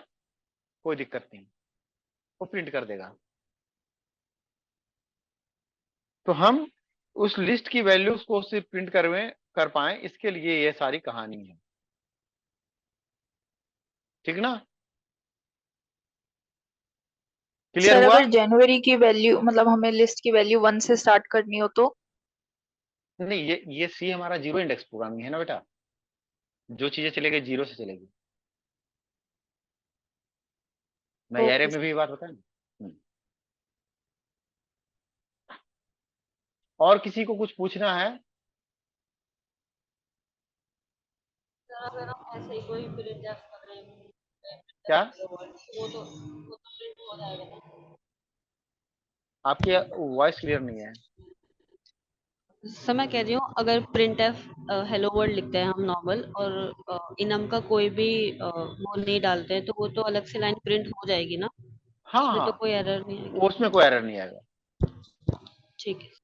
कोई दिक्कत नहीं, वो प्रिंट कर देगा। तो हम उस लिस्ट की वैल्यूज को सिर्फ प्रिंट कर पाए, इसके लिए ये सारी कहानी है, ठीक ना? क्लियर सर हुआ? अगर जनवरी की वैल्यू मतलब हमें लिस्ट की वैल्यू 1 से स्टार्ट करनी हो तो? नहीं, ये सी हमारा जीरो इंडेक्स प्रोग्रामिंग है ना बेटा, जो चीजें चलेगी जीरो से चलेगी। मैं एरे ओके में भी बात बताया ना। और किसी को कुछ पूछना है? सर अगर हम ऐसे ही कोई प्रिंट एफ कर रहे हैं क्या? वो तो प्रिंट हो जाएगा ना? आपकी वॉइस क्लियर नहीं है। सर मैं कह रही हूँ अगर प्रिंट एफ हेलो वर्ल्ड लिखते हैं हम नॉर्मल और इनम का कोई भी वो नहीं डालते हैं तो वो तो अलग से लाइन प्रिंट हो जाएगी ना? हाँ उसमें तो हाँ, कोई एरर नहीं आएगी। उसमें कोई एरर नहीं आएगा। ठीक है।